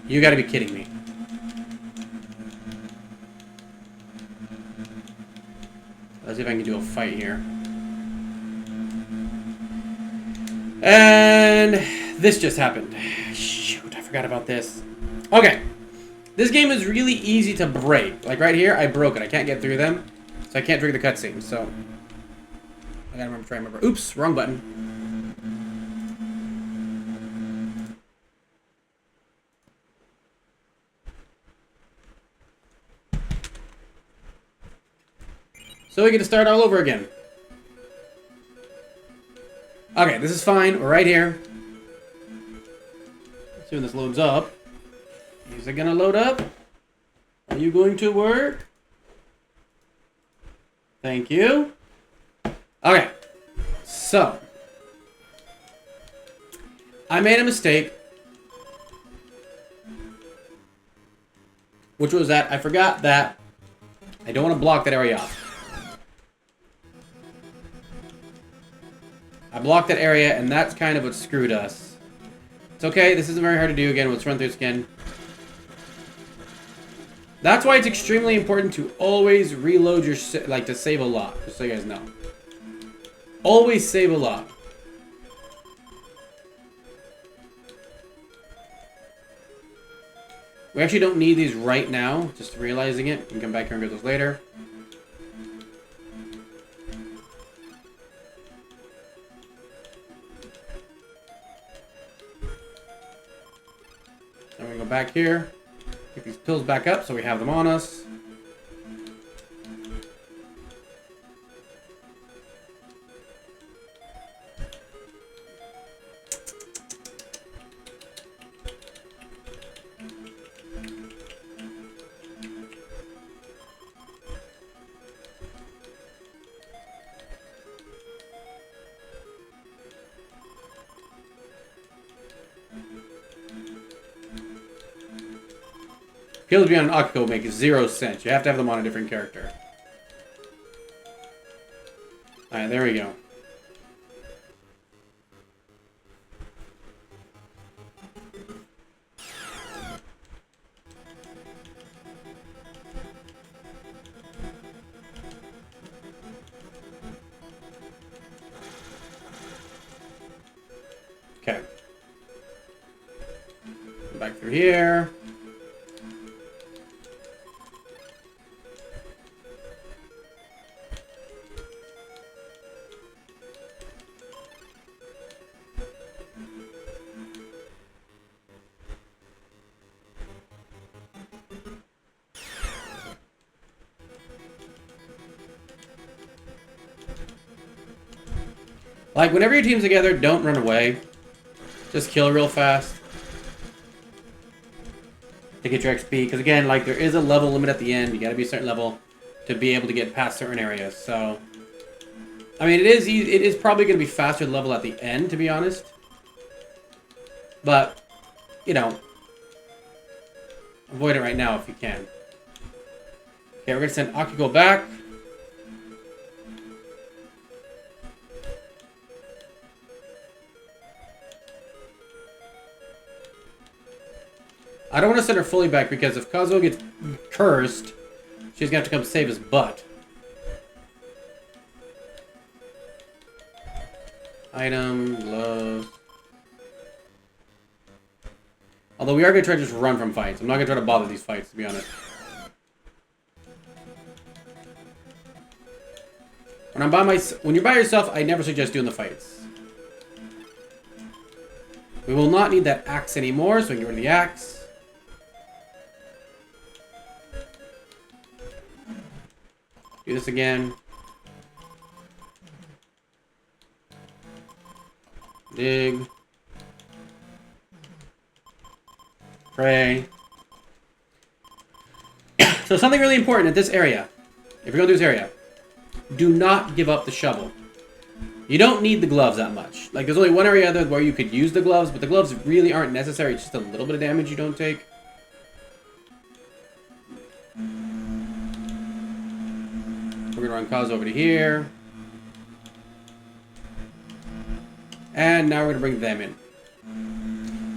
You gotta be kidding me. Let's see if I can do a fight here. And this just happened. Shoot, I forgot about this. Okay. This game is really easy to break. Like right here, I broke it. I can't get through them. So I can't trigger the cutscene. So I gotta remember, try to remember. Oops, wrong button. So we get to start all over again. Okay, this is fine. We're right here. Let's see when this loads up. Is it gonna load up? Are you going to work? Thank you. Okay. So. I made a mistake. Which was that I forgot that I don't want to block that area off. I blocked that area, and that's kind of what screwed us. It's okay. This isn't very hard to do. Again, let's run through this again. That's why it's extremely important to always reload your... Like, to save a lot. Just so you guys know. Always save a lot. We actually don't need these right now. Just realizing it. We can come back here and get those later. And we go back here. Pick these pills back up so we have them on us. Pills beyond Akiko make 0 sense. You have to have them on a different character. Alright, there we go. Okay. Back through here. Like, whenever your team's together, don't run away. Just kill real fast. To get your XP. Because, again, like, there is a level limit at the end. You gotta be a certain level to be able to get past certain areas. So, I mean, it is probably going to be faster level at the end, to be honest. But, you know, avoid it right now if you can. Okay, we're going to send Akiko back. I don't want to send her fully back because if Kazuo gets cursed, she's going to have to come save his butt. Item, gloves. Although we are going to try to just run from fights. I'm not going to try to bother these fights, to be honest. When you're by yourself, I never suggest doing the fights. We will not need that axe anymore, so we can get rid of the axe. Do this again. Dig. Pray. So something really important at this area. If you're going through this area, do not give up the shovel. You don't need the gloves that much. Like, there's only one area there where you could use the gloves, but the gloves really aren't necessary. It's just a little bit of damage you don't take. We're going to run Kaz over to here. And now we're going to bring them in.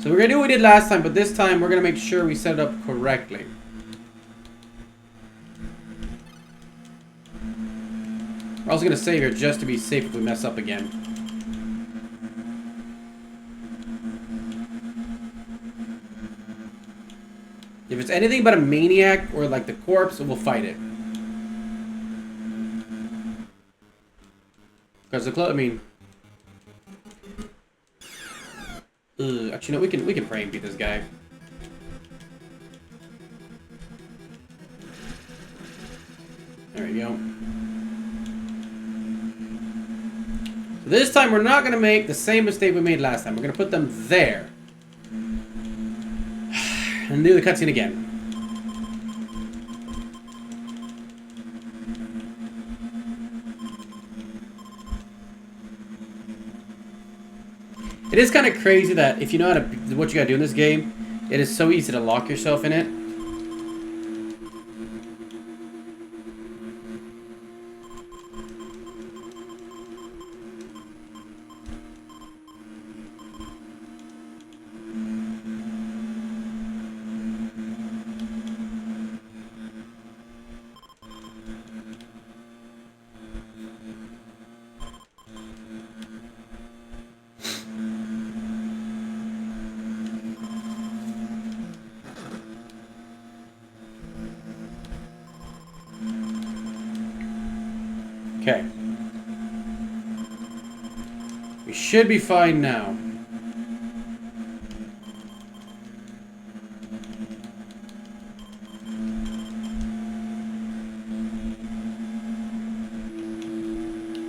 So we're going to do what we did last time, but this time we're going to make sure we set it up correctly. We're also going to save here just to be safe if we mess up again. If it's anything but a maniac or like the corpse, we'll fight it. Because the I mean, actually no, we can pray and beat this guy. There we go. This time we're not going to make the same mistake we made last time. We're going to put them there. And do the cutscene again. It is kind of crazy that if you know how to, what you gotta do in this game, it is so easy to lock yourself in it. Okay. We should be fine now.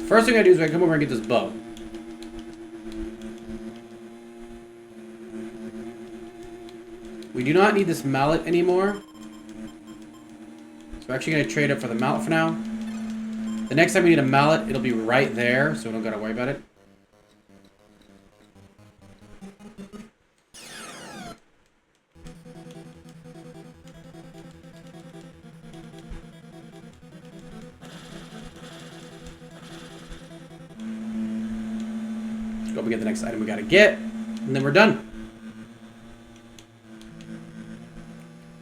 First thing I do is I come over and get this bow. We do not need this mallet anymore. So we're actually going to trade up for the mallet for now. The next time we need a mallet, it'll be right there, so we don't gotta worry about it. Let's go up and get the next item we gotta get, and then we're done.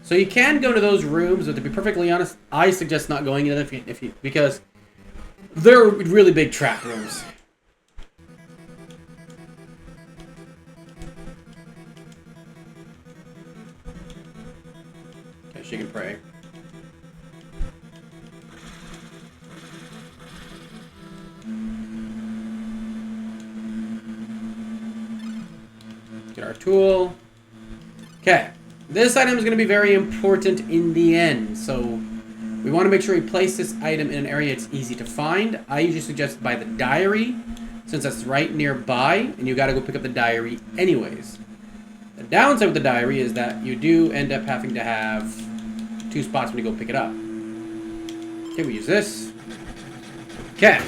So you can go to those rooms, but to be perfectly honest, I suggest not going into them because they're really big trap rooms. Okay, she can pray. Get our tool. Okay. This item is going to be very important in the end, so we want to make sure we place this item in an area it's easy to find. I usually suggest by the diary, since that's right nearby, and you got to go pick up the diary anyways. The downside with the diary is that you do end up having to have 2 spots when you go pick it up. Okay, we use this. Okay.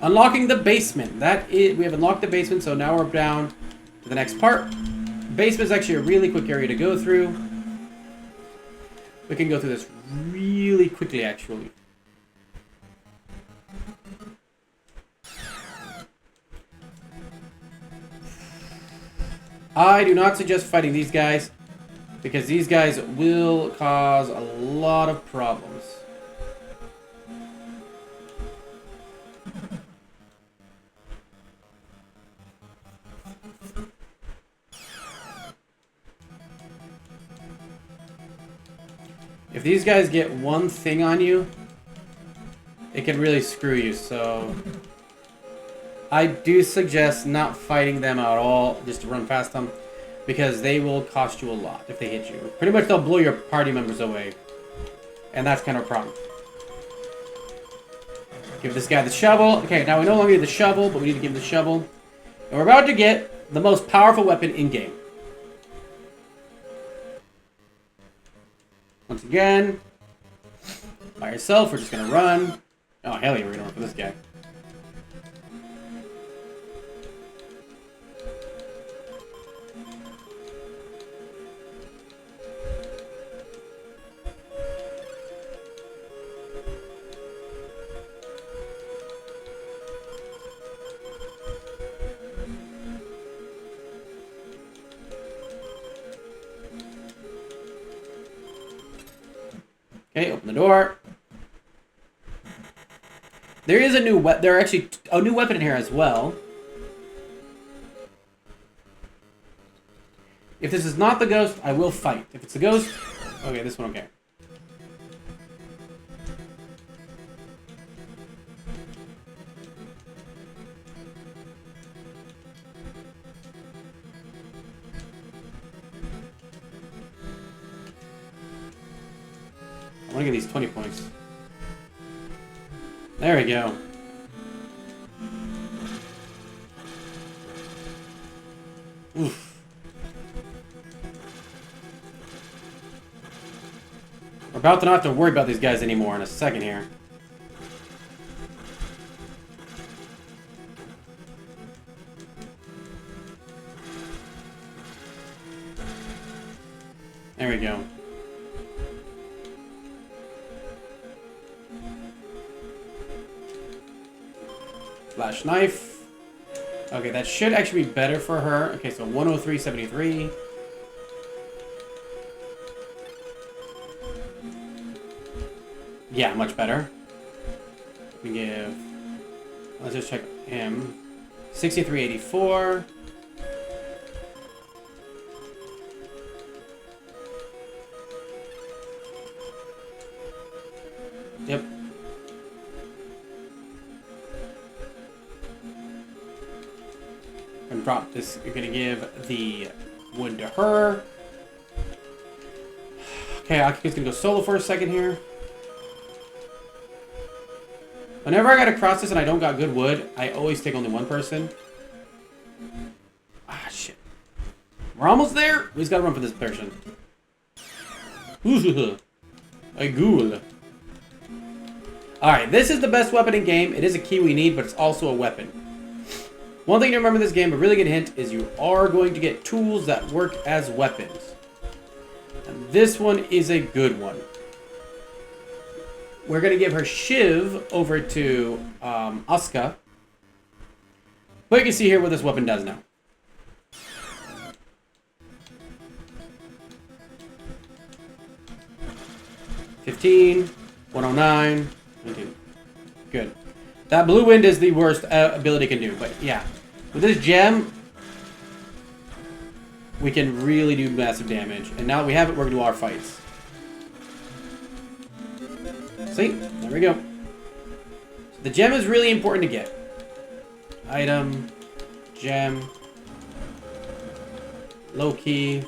Unlocking the basement. We have unlocked the basement, so now we're down to the next part. Basement is actually a really quick area to go through. We can go through this really quickly, actually. I do not suggest fighting these guys, because these guys will cause a lot of problems. If these guys get one thing on you, it can really screw you, so I do suggest not fighting them at all, just to run past them, because they will cost you a lot if they hit you. Pretty much they'll blow your party members away, and that's kind of a problem. Give this guy the shovel. Okay, now we no longer need the shovel, but we need to give him the shovel. And we're about to get the most powerful weapon in-game. Once again, by yourself, we're just gonna run. Oh, hell yeah, we're gonna run for this guy. Okay, open the door. There is a new weapon. There are actually a new weapon in here as well. If this is not the ghost, I will fight. If it's the ghost, okay, this one okay. I want to get these 20 points. There we go. Oof. We're about to not have to worry about these guys anymore in a second here. There we go. Flash knife. Okay, that should actually be better for her. Okay, so 103.73. Yeah, much better. We give... Let's just check him. 63.84. Yep. And drop this. You're gonna give the wood to her. Okay, Aki's gonna go solo for a second here. Whenever I gotta cross this and I don't got good wood, I always take only one person. Ah, shit. We're almost there. We just gotta run for this person. A ghoul. Alright, this is the best weapon in game. It is a key we need, but it's also a weapon. One thing to remember in this game, a really good hint, is you are going to get tools that work as weapons. And this one is a good one. We're going to give her Shiv over to Asuka. But you can see here what this weapon does now. $15, 109, 19. Good. That blue wind is the worst ability it can do, but yeah. With this gem, we can really do massive damage. And now that we have it, we're going to do our fights. See? There we go. So the gem is really important to get. Item, gem, low key.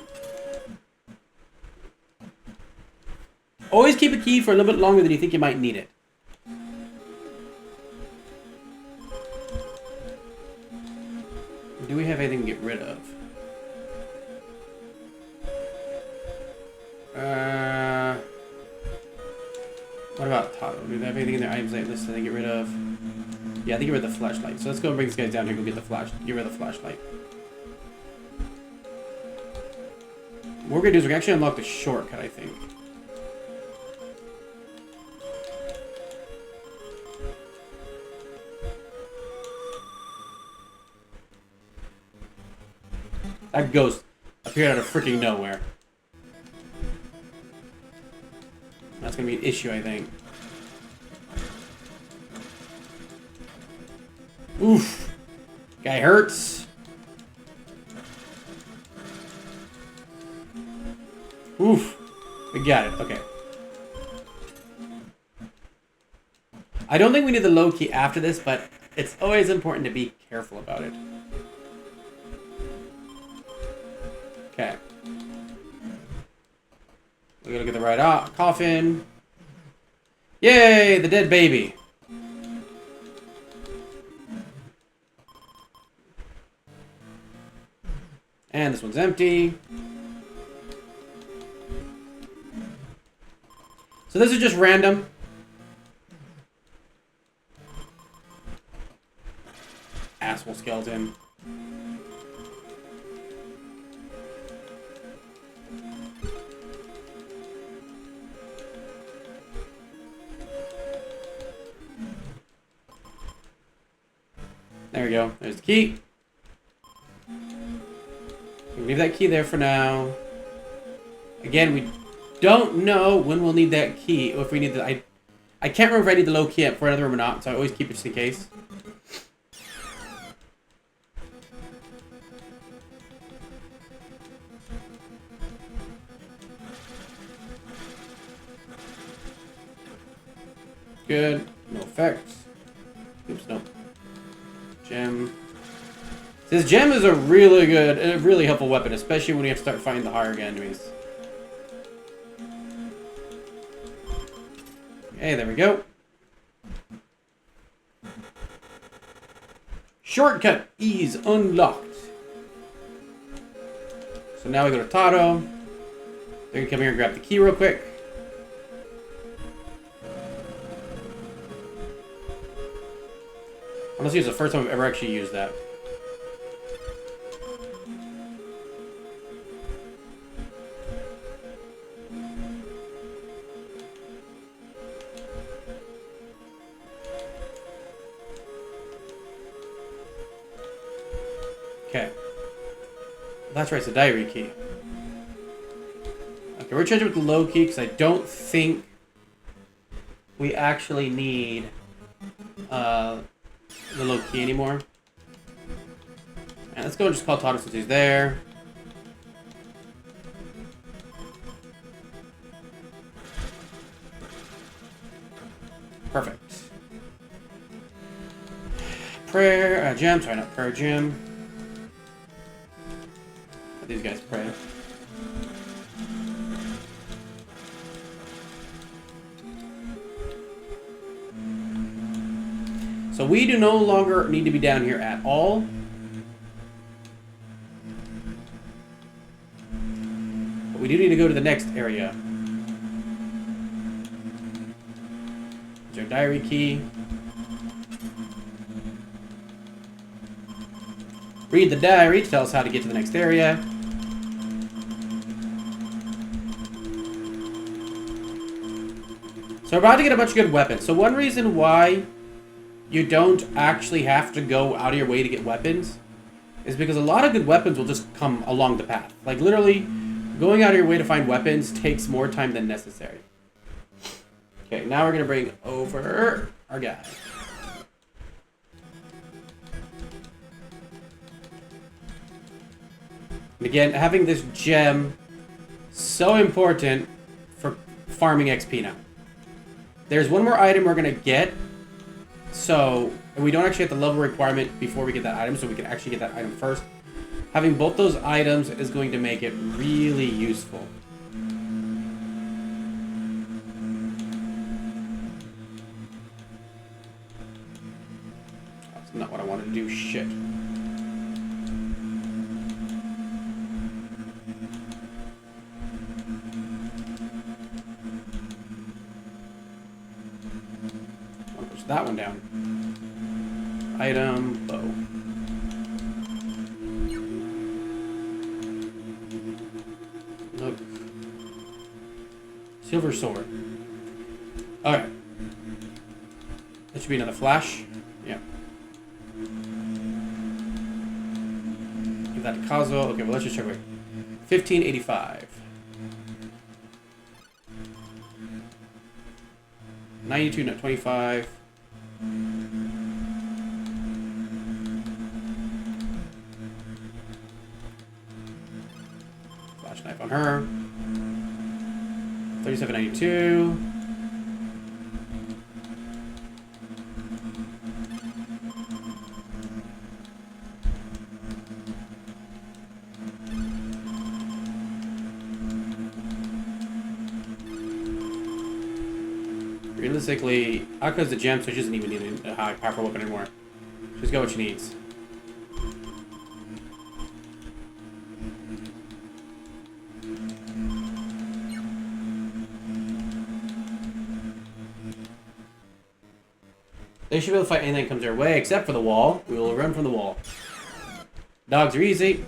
Always keep a key for a little bit longer than you think you might need it. Do we have anything to get rid of? What about Tato? Do they have anything in their items list that they get rid of? Yeah, I think get rid of the flashlight. So let's go and bring these guys down here and go get get rid of the flashlight. What we're gonna do is we're gonna actually unlock the shortcut, I think. That ghost appeared out of freaking nowhere. That's gonna be an issue, I think. Oof. Guy hurts. Oof. We got it. Okay. I don't think we need the low key after this, but it's always important to be careful about it. Okay. We gotta get the right coffin. Yay, the dead baby. And this one's empty. So this is just random. Asshole skeleton. There we go. There's the key. We'll leave that key there for now. Again, we don't know when we'll need that key. Or if we need the... I can't remember if I need the low key for another room or not, so I always keep it just in case. Good. No effects. Oops, no. Gem. This gem is a really good, a really helpful weapon, especially when you have to start fighting the higher enemies. Okay, there we go. Shortcut is unlocked. So now we go to Tato. They're gonna come here and grab the key real quick. Honestly, it's the first time I've ever actually used that. Okay. That's right, it's a diary key. Okay, we're changing with the low key because I don't think we actually need the low key anymore. And let's go and just call Tato since he's there. Perfect. Prayer, gem, sorry, not prayer, gem. Let these guys pray. So we do no longer need to be down here at all. But we do need to go to the next area. There's our diary key. Read the diary to tell us how to get to the next area. So we're about to get a bunch of good weapons. So one reason why you don't actually have to go out of your way to get weapons is because a lot of good weapons will just come along the path. Like literally, going out of your way to find weapons takes more time than necessary. Okay, now we're gonna bring over our guy. And again, having this gem so important for farming XP now. There's one more item we're gonna get. So, we don't actually have the level requirement before we get that item, so we can actually get that item first. Having both those items is going to make it really useful. That's not what I wanted to do, shit. I'll push that one down. Item, bow. Look. Silver sword. Alright. That should be another flash. Yeah. Give that to Kazuo. Okay, well let's just check wait. 1585. 92, not 25. Flash knife on her. 3792. Realistically, Aka's the gem, so she doesn't even need a high powerful weapon anymore. She's got what she needs. They should be able to fight anything that comes their way, except for the wall. We will run from the wall. Dogs are easy.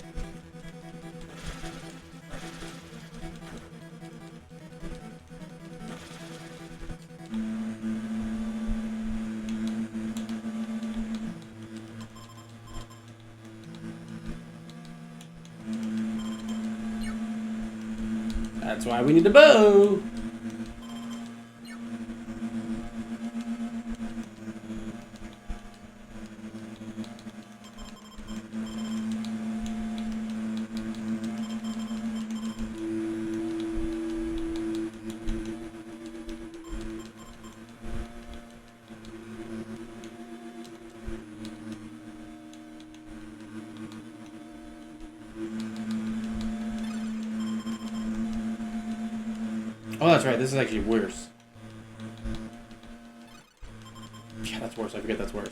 That's why we need the bow. Oh, that's right. This is actually worse. Yeah, that's worse. I forget that's worse.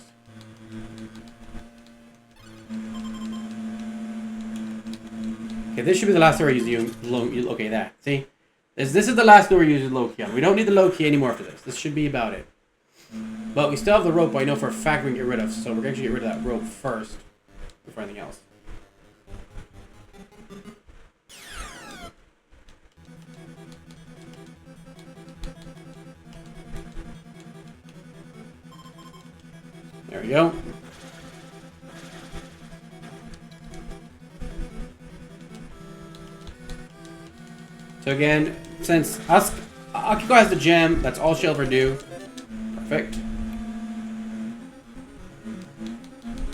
Okay, this should be the last door using low. Okay, that. See? This is the last door we're using low key on. We don't need the low key anymore for this. This should be about it. But we still have the rope I know for a fact we can get rid of, so we're going to get rid of that rope first before anything else. There we go. So again, since Akiko has the gem, that's all she'll ever do. Perfect.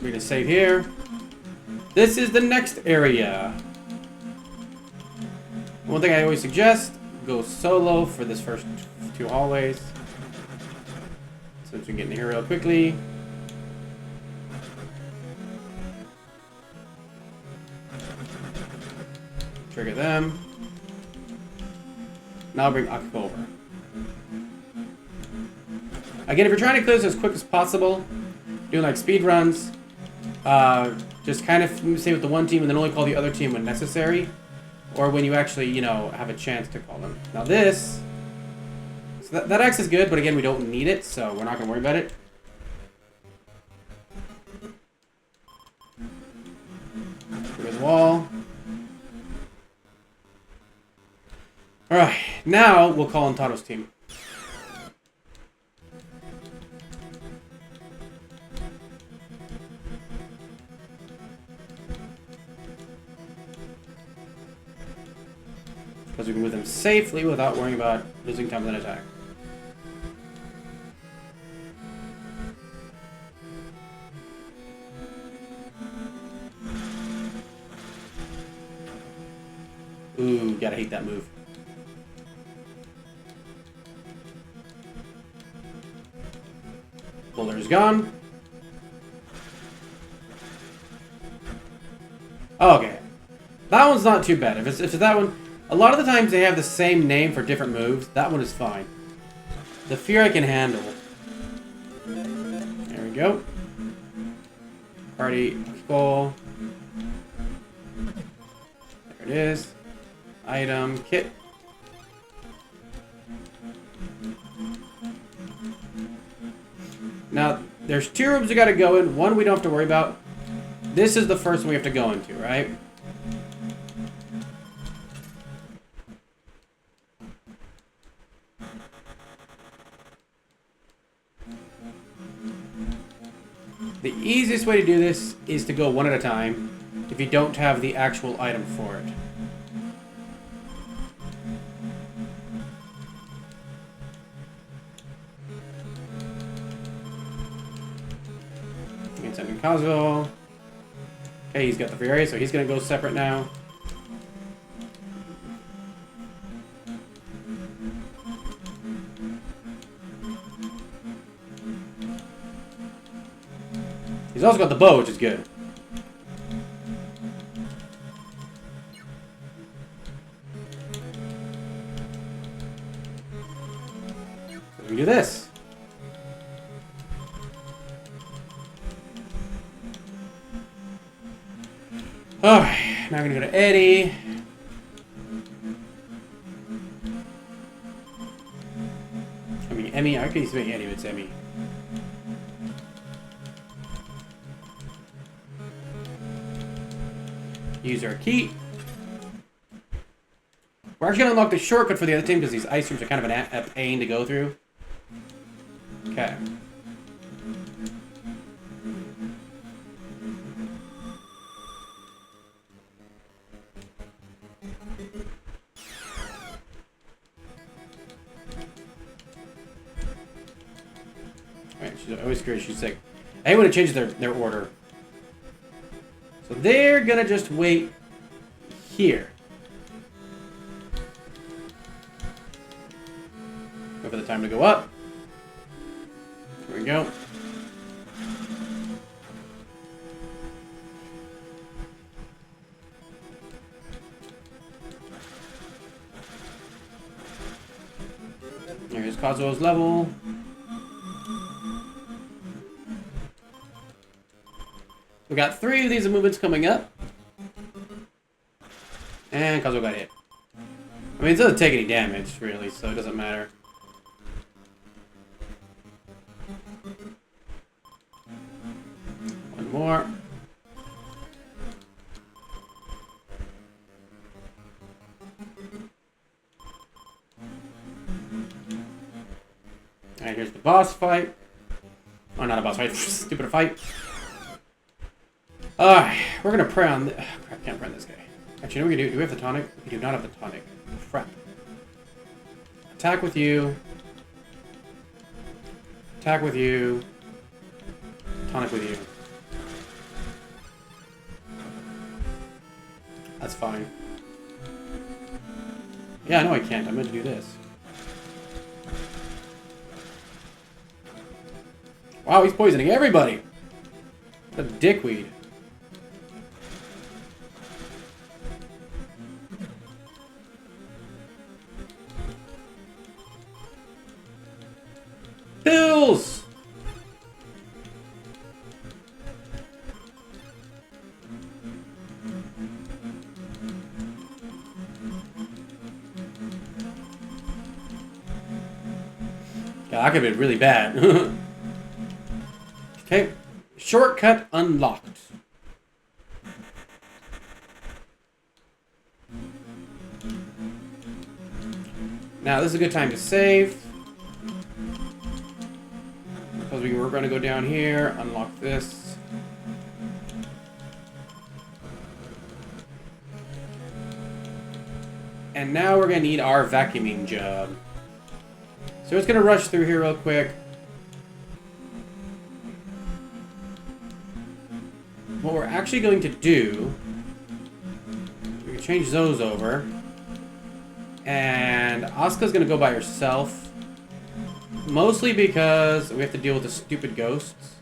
We're gonna save here. This is the next area. One thing I always suggest, go solo for this first 2 hallways. Since we can get in here real quickly. Trigger them. Now I'll bring Akiko over. Again, if you're trying to clear this as quick as possible, doing like speed runs, just kind of stay with the one team and then only call the other team when necessary, or when you actually, you know, have a chance to call them. Now this, so that X is good, but again, we don't need it, so we're not going to worry about it. Here's the wall. Alright, now we'll call on Tato's team. Because we can move them safely without worrying about losing time with an attack. Ooh, gotta hate that move. Boulder's gone. Oh, okay. That one's not too bad. If it's that one, a lot of the times they have the same name for different moves. That one is fine. The fear I can handle. There we go. Party goal. There it is. Item kit. Now, there's 2 rooms we gotta go in. One we don't have to worry about. This is the first one we have to go into, right? The easiest way to do this is to go one at a time if you don't have the actual item for it. Sending Kazuo. Okay, he's got the free area, so he's gonna go separate now. He's also got the bow, which is good. So we can do this. Alright, now we're gonna go to Eddie. I mean, Emmy. I could say Eddie, but it's Emmy. Use our key. We're actually gonna unlock the shortcut for the other team because these ice rooms are kind of a pain to go through. Okay. She's always curious. She's like, I hate when it changes their order. So they're gonna just wait here. Wait for the time to go up. Here we go. Here's Kazuo's level. We got 3 of these movements coming up. And Kazuo got hit. I mean, it doesn't take any damage, really, so it doesn't matter. One more. Alright, here's the boss fight. Oh, not a boss fight. Stupid fight. Alright, we're gonna pray on this. Crap, can't pray on this guy. Actually, you know what we can do? Do we have the tonic? We do not have the tonic. Crap. Attack with you. Attack with you. Tonic with you. That's fine. Yeah, no, I can't. I meant to do this. Wow, he's poisoning everybody! What a dickweed. Pills! God, that could have been really bad. Okay. Shortcut unlocked. Now, this is a good time to save. Because we're going to go down here, unlock this. And now we're going to need our vacuuming job. So it's going to rush through here real quick. What we're actually going to do, we can change those over. And Asuka's going to go by herself. Mostly because we have to deal with the stupid ghosts.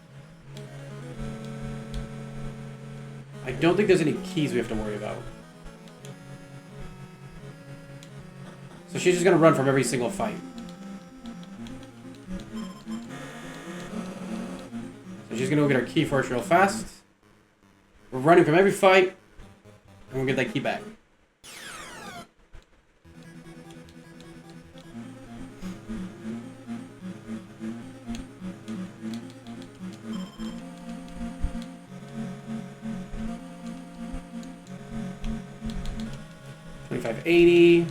I don't think there's any keys we have to worry about. So she's just going to run from every single fight. So she's going to go get her key first real fast. We're running from every fight, and we'll get that key back. $25.80.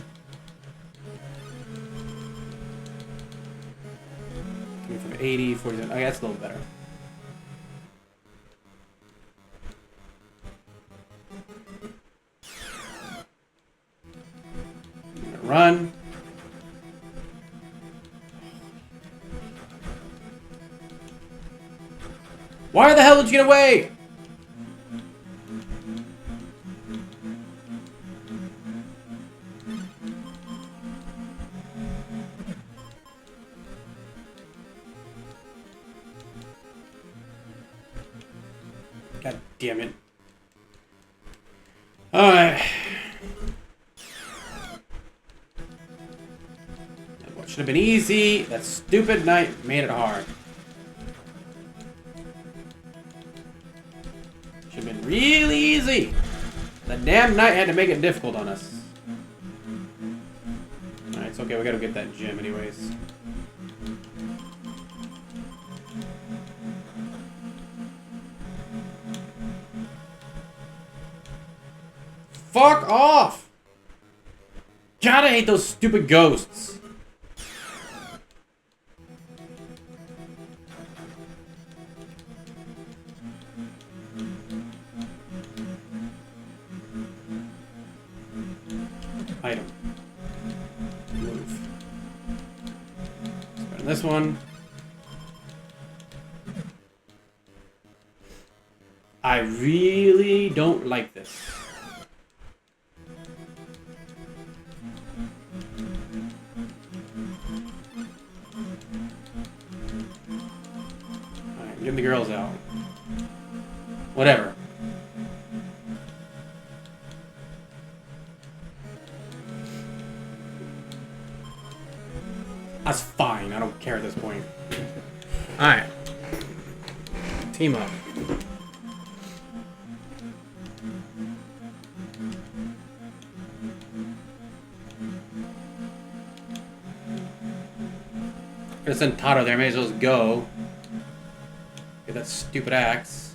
$25.80, 47. Oh, yeah, that's a little better. Run. Why the hell did you get away? God damn it. Alright. What should have been easy, that stupid knight made it hard. Should have been really easy. The damn knight had to make it difficult on us. Alright, it's okay, we gotta get that gem anyways. Fuck off! God, I hate those stupid ghosts. Item. Move. Spend this one. I really don't like this. Alright, get the girls out. Whatever. That's fine. I don't care at this point. Alright. Team up. Gonna send Tato there. May as well just go. Get that stupid axe.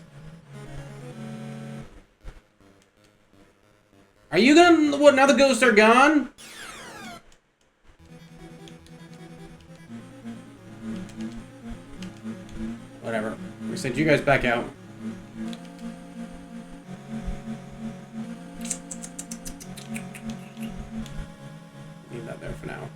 Are you gonna... What, now the ghosts are gone? Whatever. We sent you guys back out. Leave that there for now.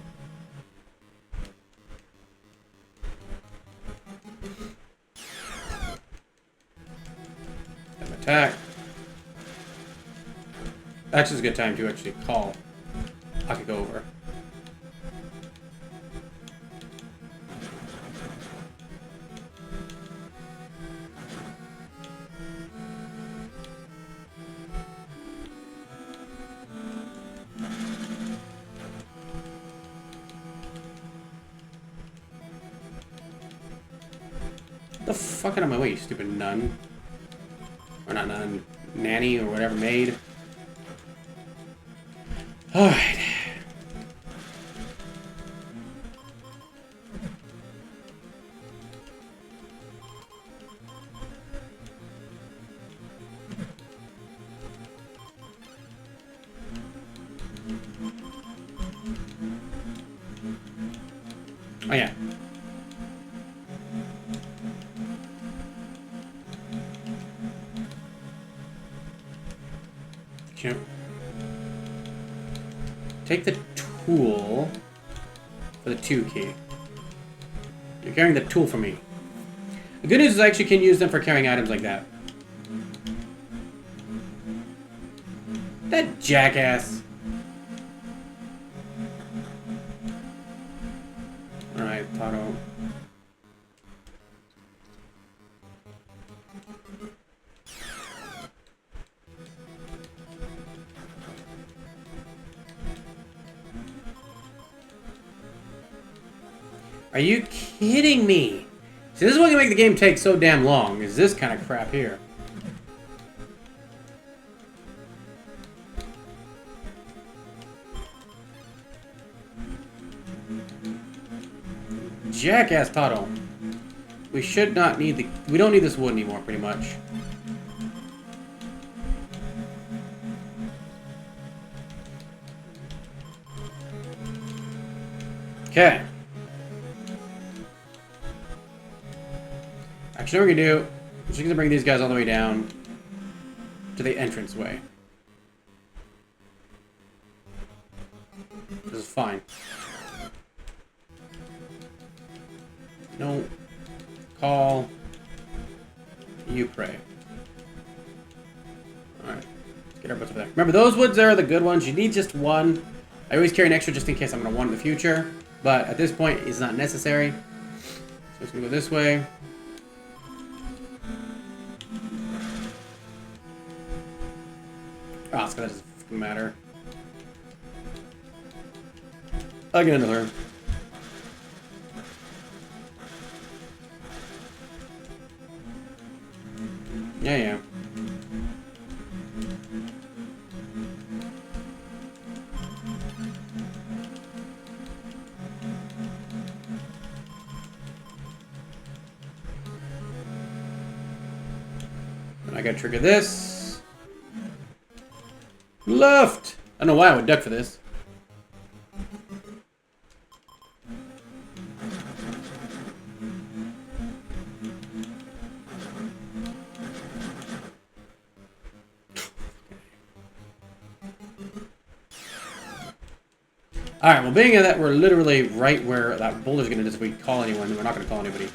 Attack. Actually, it's a good time to actually call. I could go over. Get the fuck out of my way, you stupid nun. Or not nun, nanny or whatever, maid. Alright. Oh yeah. Yep. Take the tool for the 2 key. You're carrying the tool for me. The good news is I actually can use them for carrying items like that. That jackass. Alright, Tato. Are you kidding me? See, this is what can make the game take so damn long, is this kind of crap here. Jackass Tato. We should not need the... We don't need this wood anymore, pretty much. Okay. Actually, what we're gonna do is just gonna bring these guys all the way down to the entranceway. This is fine. No. Call. You pray. Alright. Get our butts over there. Remember, those woods are the good ones. You need just one. I always carry an extra just in case I'm gonna want in the future. But at this point, it's not necessary. So it's gonna go this way. Oh, it's gonna just matter. I'll get another. Yeah, yeah. And I gotta trigger this. Left! I don't know why I would duck for this. Alright, well, being that we're literally right where that boulder's going to just, if we call anyone, then we're not going to call anybody.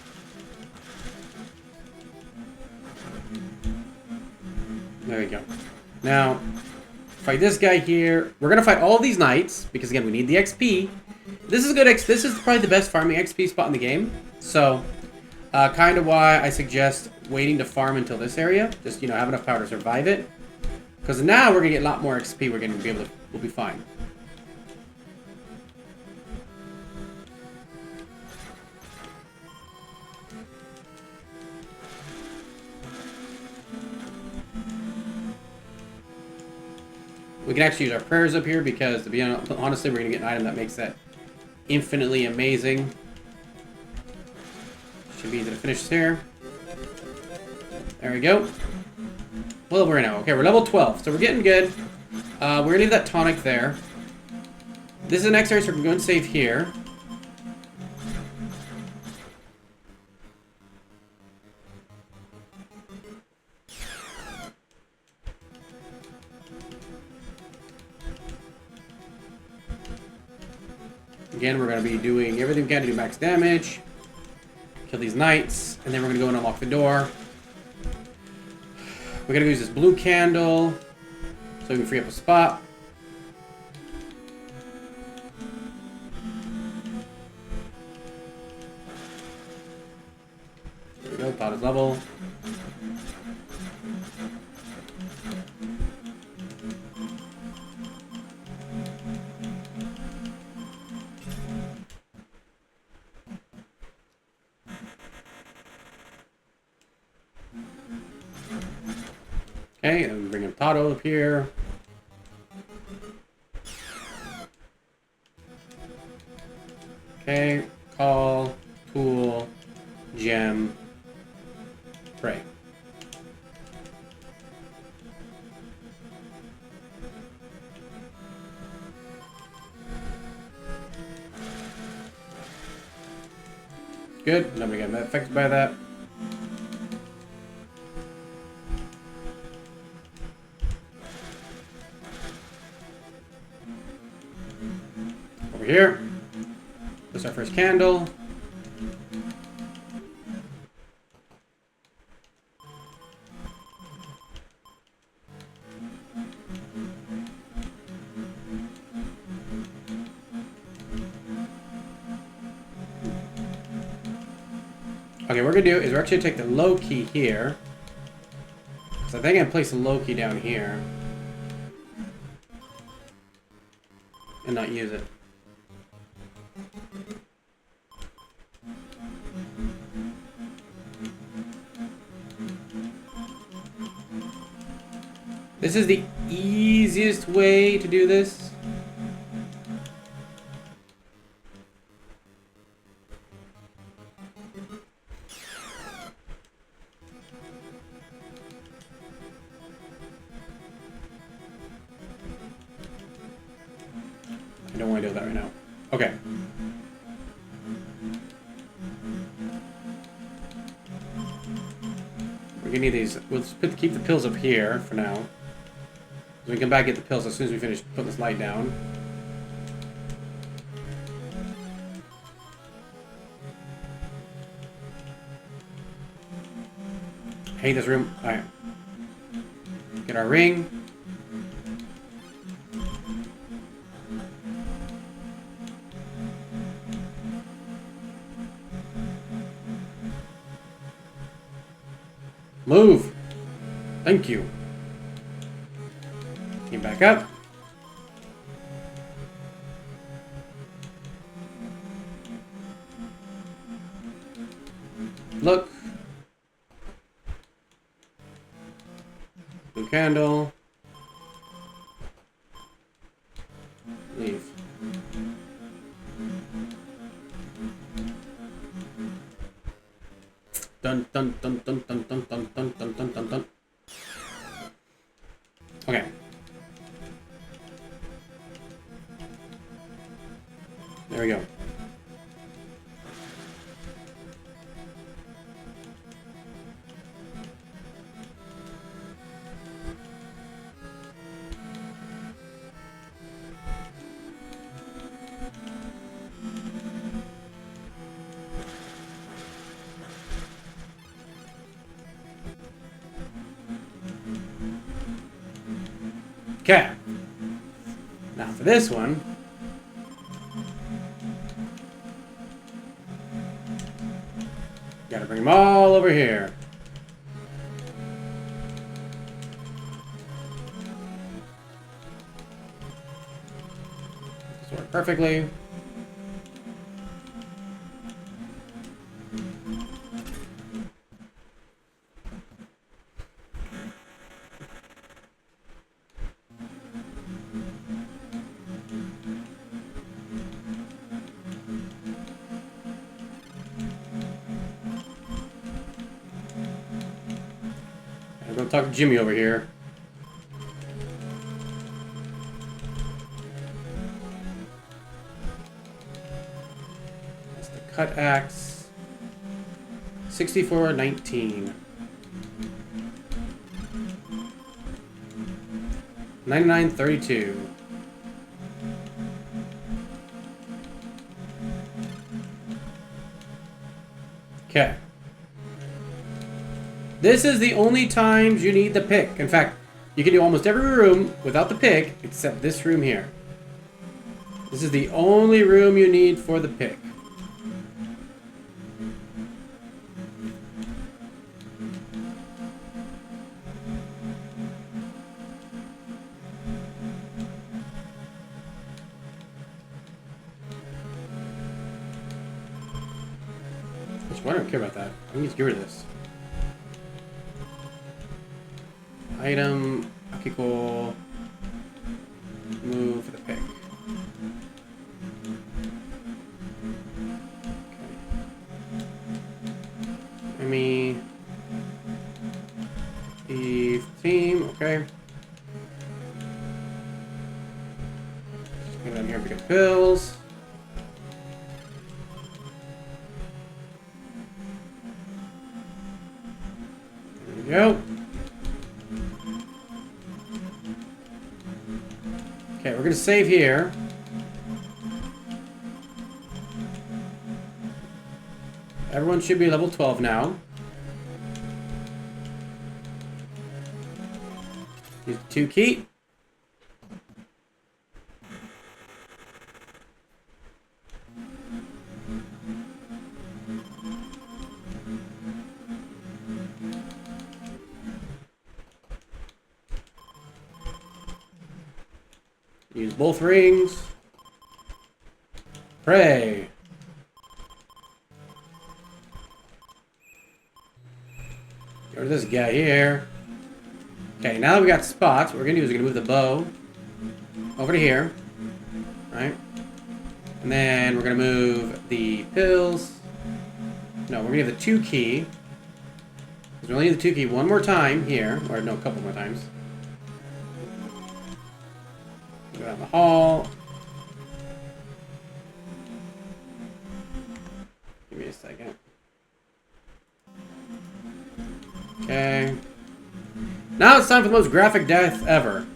There we go. Now, fight this guy here. We're going to fight all these knights, because again, we need the XP. This is good. This is probably the best farming XP spot in the game. So, kind of why I suggest waiting to farm until this area. Just, you know, have enough power to survive it. Because now we're going to get a lot more XP. We're going to be able to, we'll be fine. We can actually use our prayers up here because, to be honest, honestly, we're going to get an item that makes that infinitely amazing. Should be easy to finish here. There we go. What level are we now? Okay, we're level 12, so we're getting good. We're gonna leave that tonic there. This is an X area, so we're going to save here. Again, we're going to be doing everything we can to do max damage. Kill these knights, and then we're going to go and unlock the door. We're going to use this blue candle so we can free up a spot. There we go, thought is level. Okay, and we bring up Tato up here. Okay, call, tool, gem, pray. Good, nobody got affected by that. Over here, this is our first candle. Okay, what we're gonna do is we're actually gonna take the low key here. So I think I can place the low key down here. And not use it. This is the easiest way to do this. I don't want to do that right now. Okay. We're gonna need these. We'll just keep the pills up here for now. We can come back and get the pills as soon as we finish putting this light down. I hate this room. Alright. Get our ring. Move! Thank you. Get back up. Look. Blue candle. Leave. Dun dun dun dun dun dun dun dun dun dun dun dun. Okay. There we go. Okay. Now for this one. Gotta bring them all over here. This worked perfectly. We're gonna talk to Jimmy over here. That's the cut axe. 64.19. 99.32. Okay. This is the only times you need the pick. In fact, you can do almost every room without the pick except this room here. This is the only room you need for the pick. Why do I care about that? I need to get rid of this. Item, Akiko, move for the pick. Okay. Enemy, the team, okay. Just go down here, pick up pills. Go. Okay, we're gonna save here. Everyone should be level 12 now. Use the 2 key. Use both rings. Pray. Get rid of this guy here. Okay, now that we got spots, what we're gonna do is we're gonna move the bow over to here. Right? And then we're gonna move the pills. No, we're gonna give the 2 key. Because we only need the 2 key one more time here. Or no, a couple more times. Go down the hall. Give me a second. Okay. Now it's time for the most graphic death ever.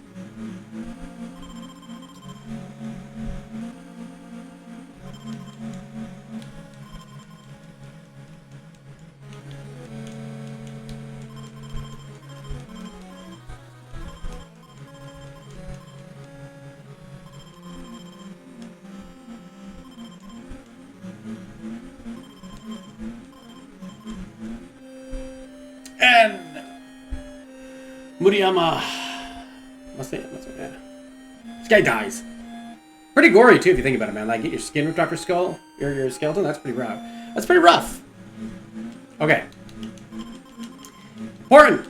And Muriyama. What's it? Yeah. This guy dies. Pretty gory too, if you think about it, man. Like, get your skin ripped off your skull, your skeleton. That's pretty rough. That's pretty rough. Okay. Important.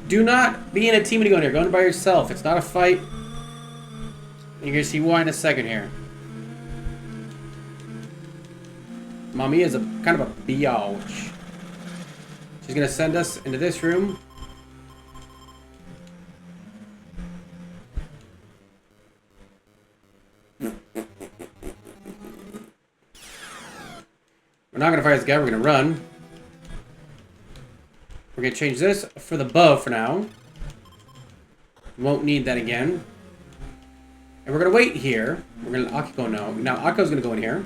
Do not be in a team when you go in here. Go in by yourself. It's not a fight. You're gonna see why in a second here. Mommy is a kind of a biatch. She's gonna send us into this room. We're not gonna fight this guy, we're gonna run. We're gonna change this for the bow for now. Won't need that again. And we're gonna wait here. We're gonna Akiko no. Now Akiko's gonna go in here.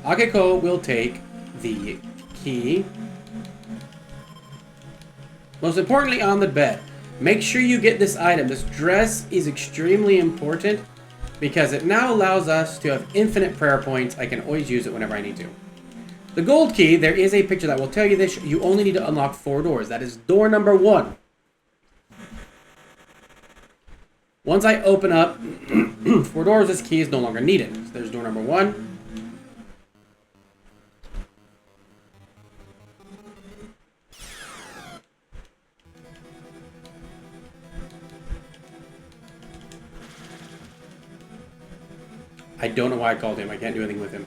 Akiko will take the key. Most importantly, on the bed. Make sure you get this item. This dress is extremely important because it now allows us to have infinite prayer points. I can always use it whenever I need to. The gold key, there is a picture that will tell you this. You only need to unlock 4 doors. That is door number 1. Once I open up 4 doors, this key is no longer needed. So there's door number 1. I don't know why I called him. I can't do anything with him.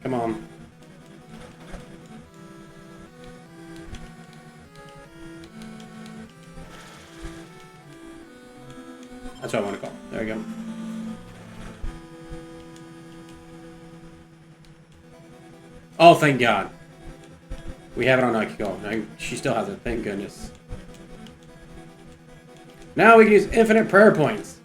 Come on. That's what I want to call. There we go. Oh, thank God. We have it on Akiko. She still has it. Thank goodness. Now we can use infinite prayer points.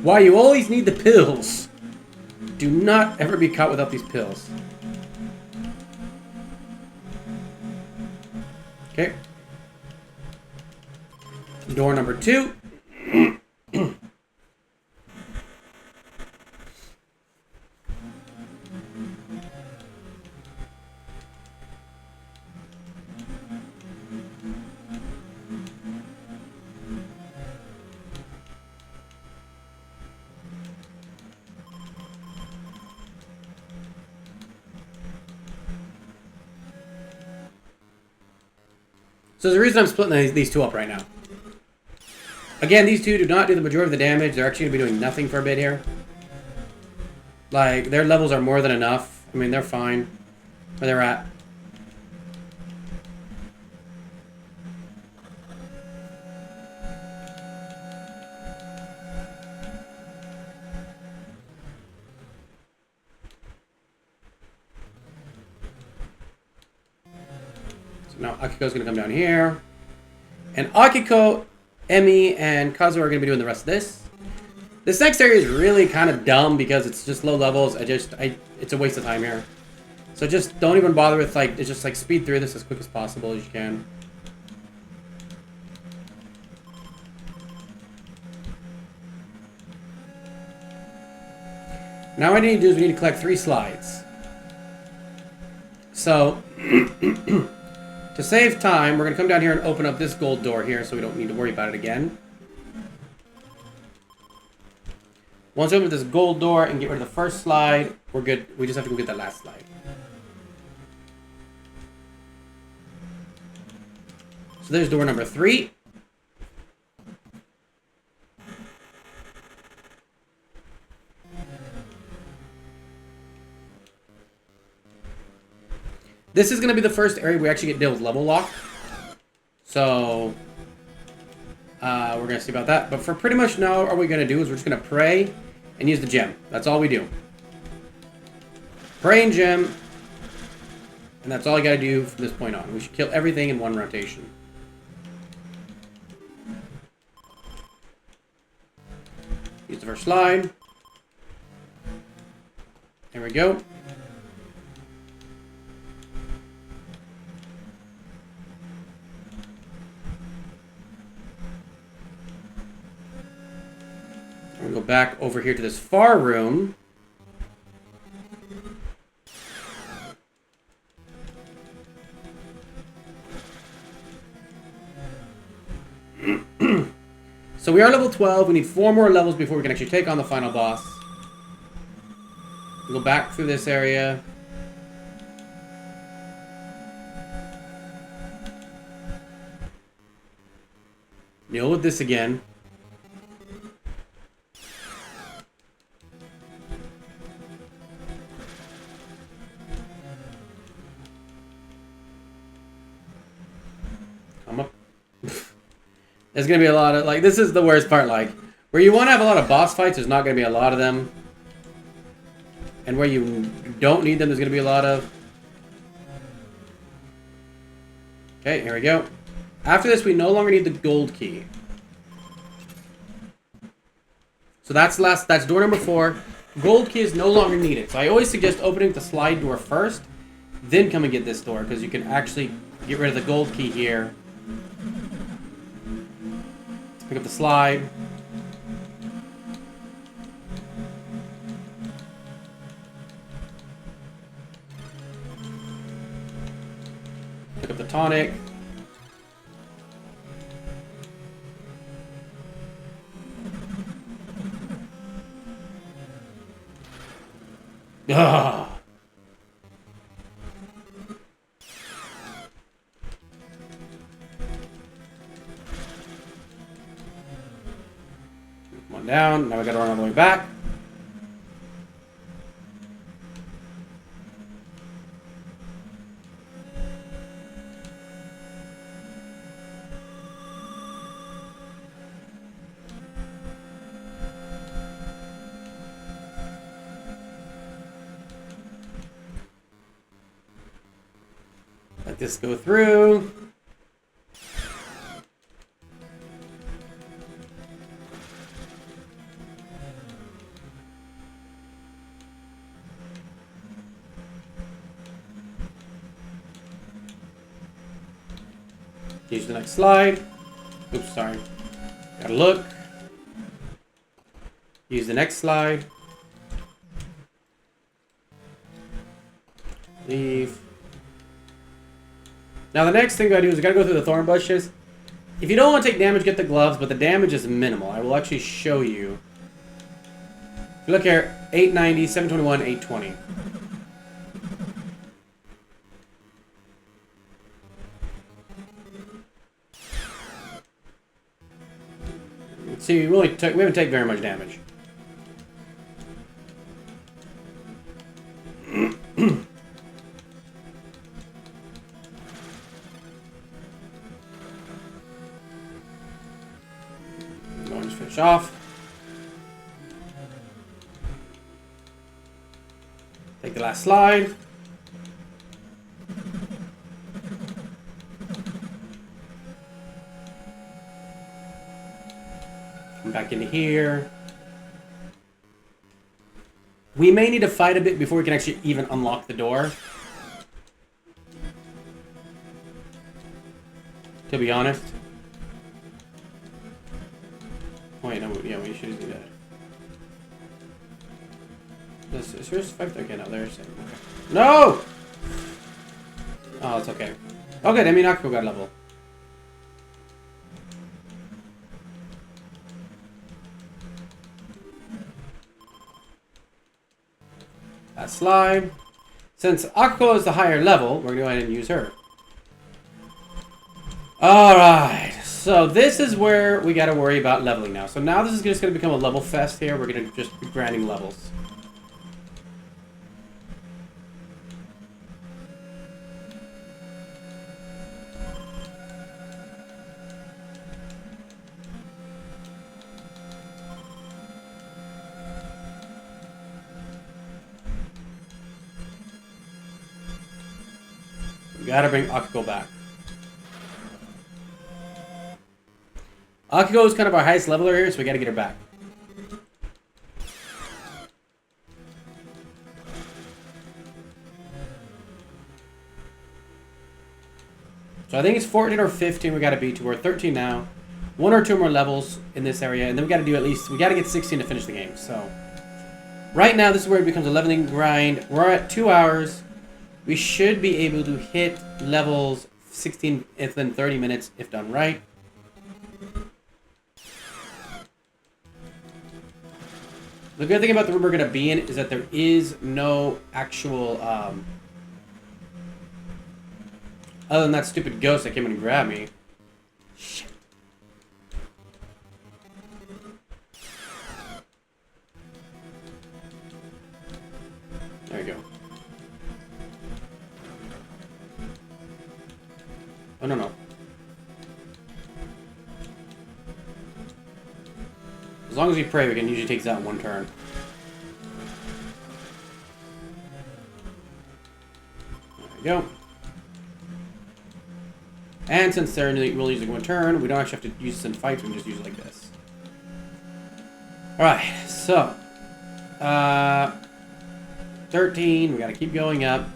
Why you always need the pills. Do not ever be caught without these pills. Okay. Door number 2. So there's a reason I'm splitting these two up right now. Again, these two do not do the majority of the damage. They're actually going to be doing nothing for a bit here. Like, their levels are more than enough. I mean, they're fine where they're at. So now Akiko's going to come down here. And Akiko, Emi, and Kazuo are going to be doing the rest of this. This next area is really kind of dumb because it's just low levels. It's a waste of time here. So just don't even bother with, like, it's just like speed through this as quick as possible as you can. Now what we need to do is we need to collect 3 slides. So, to save time, we're going to come down here and open up this gold door here so we don't need to worry about it again. Once we open this gold door and get rid of the first slide, we're good. We just have to go get that last slide. So there's door number 3. This is going to be the first area we actually get deal with level lock. So, we're going to see about that. But for pretty much now, all we're going to do is we're just going to pray and use the gem. That's all we do. Pray and gem. And that's all I got to do from this point on. We should kill everything in one rotation. Use the first slide. There we go. Go back over here to this far room. So we are level 12. We need 4 more levels before we can actually take on the final boss. Go back through this area. Deal with this again. There's going to be a lot of, like, this is the worst part, like, where you want to have a lot of boss fights, there's not going to be a lot of them. And where you don't need them, there's going to be a lot of. Okay, here we go. After this, we no longer need the gold key. So that's door number 4. Gold key is no longer needed. So I always suggest opening the slide door first, then come and get this door, because you can actually get rid of the gold key here. Pick up the slide. Pick up the tonic. Ugh. Down. Now we gotta run all the way back. this go through. Use the next slide. Oops, sorry. Gotta look. Use the next slide. Leave. Now the next thing we gotta do is we gotta go through the thorn bushes. If you don't want to take damage, get the gloves, but the damage is minimal. I will actually show you. If you look here, 890, 721, 820. See, we haven't taken very much damage. Going to finish off. Take the last slide. Come back into here. We may need to fight a bit before we can actually even unlock the door. To be honest. Wait, no, yeah, we should do that. Is there a fight? Okay, no, there's... Okay. No! Oh, it's okay. Okay, I mean, Akiko got level. That slide. Since Akiko is the higher level, we're going to go ahead and use her. Alright, so this is where we got to worry about leveling now. So now this is just going to become a level fest here. We're going to just be grinding levels. We got to bring Akiko back. Akiko is kind of our highest leveler here, so we got to get her back. So I think it's 14 or 15 we got to beat to. We're 13 now. 1 or 2 more levels in this area, and then we got to do at least, we got to get 16 to finish the game. So right now, this is where it becomes a leveling grind. We're at 2 hours. We should be able to hit levels 16 within 30 minutes if done right. The good thing about the room we're going to be in is that there is no actual, other than that stupid ghost that came in and grabbed me. Shit. There you go. Oh, no, no. As long as we pray, we can usually take that in one turn. There we go. And since they're really using one turn, we don't actually have to use this in fights, we can just use it like this. Alright, so. 13, we gotta keep going up.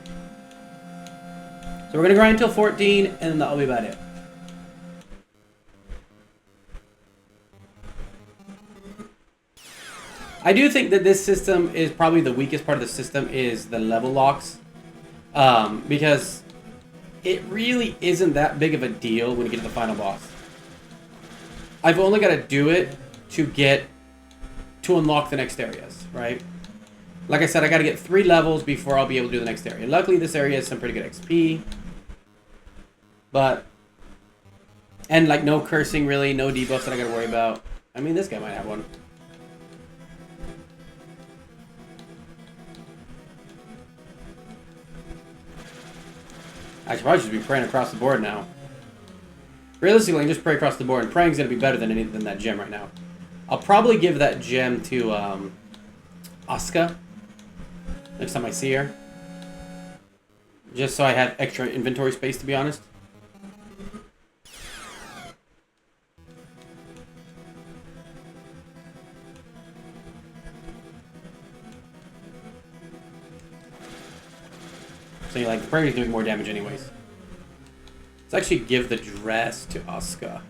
So we're gonna grind until 14, and then that'll be about it. I do think that this system is probably the weakest part of the system is the level locks. Because it really isn't that big of a deal when you get to the final boss. I've only got to do it to unlock the next areas, right? Like I said, I got to get 3 levels before I'll be able to do the next area. Luckily, this area has some pretty good XP. But, and like no cursing really, no debuffs that I got to worry about. I mean, this guy might have one. I should probably just be praying across the board now. Realistically, I can just pray across the board, and praying's going to be better than that gem right now. I'll probably give that gem to Asuka next time I see her. Just so I have extra inventory space, to be honest. So like the prairie's doing more damage anyways. Let's actually give the dress to Asuka.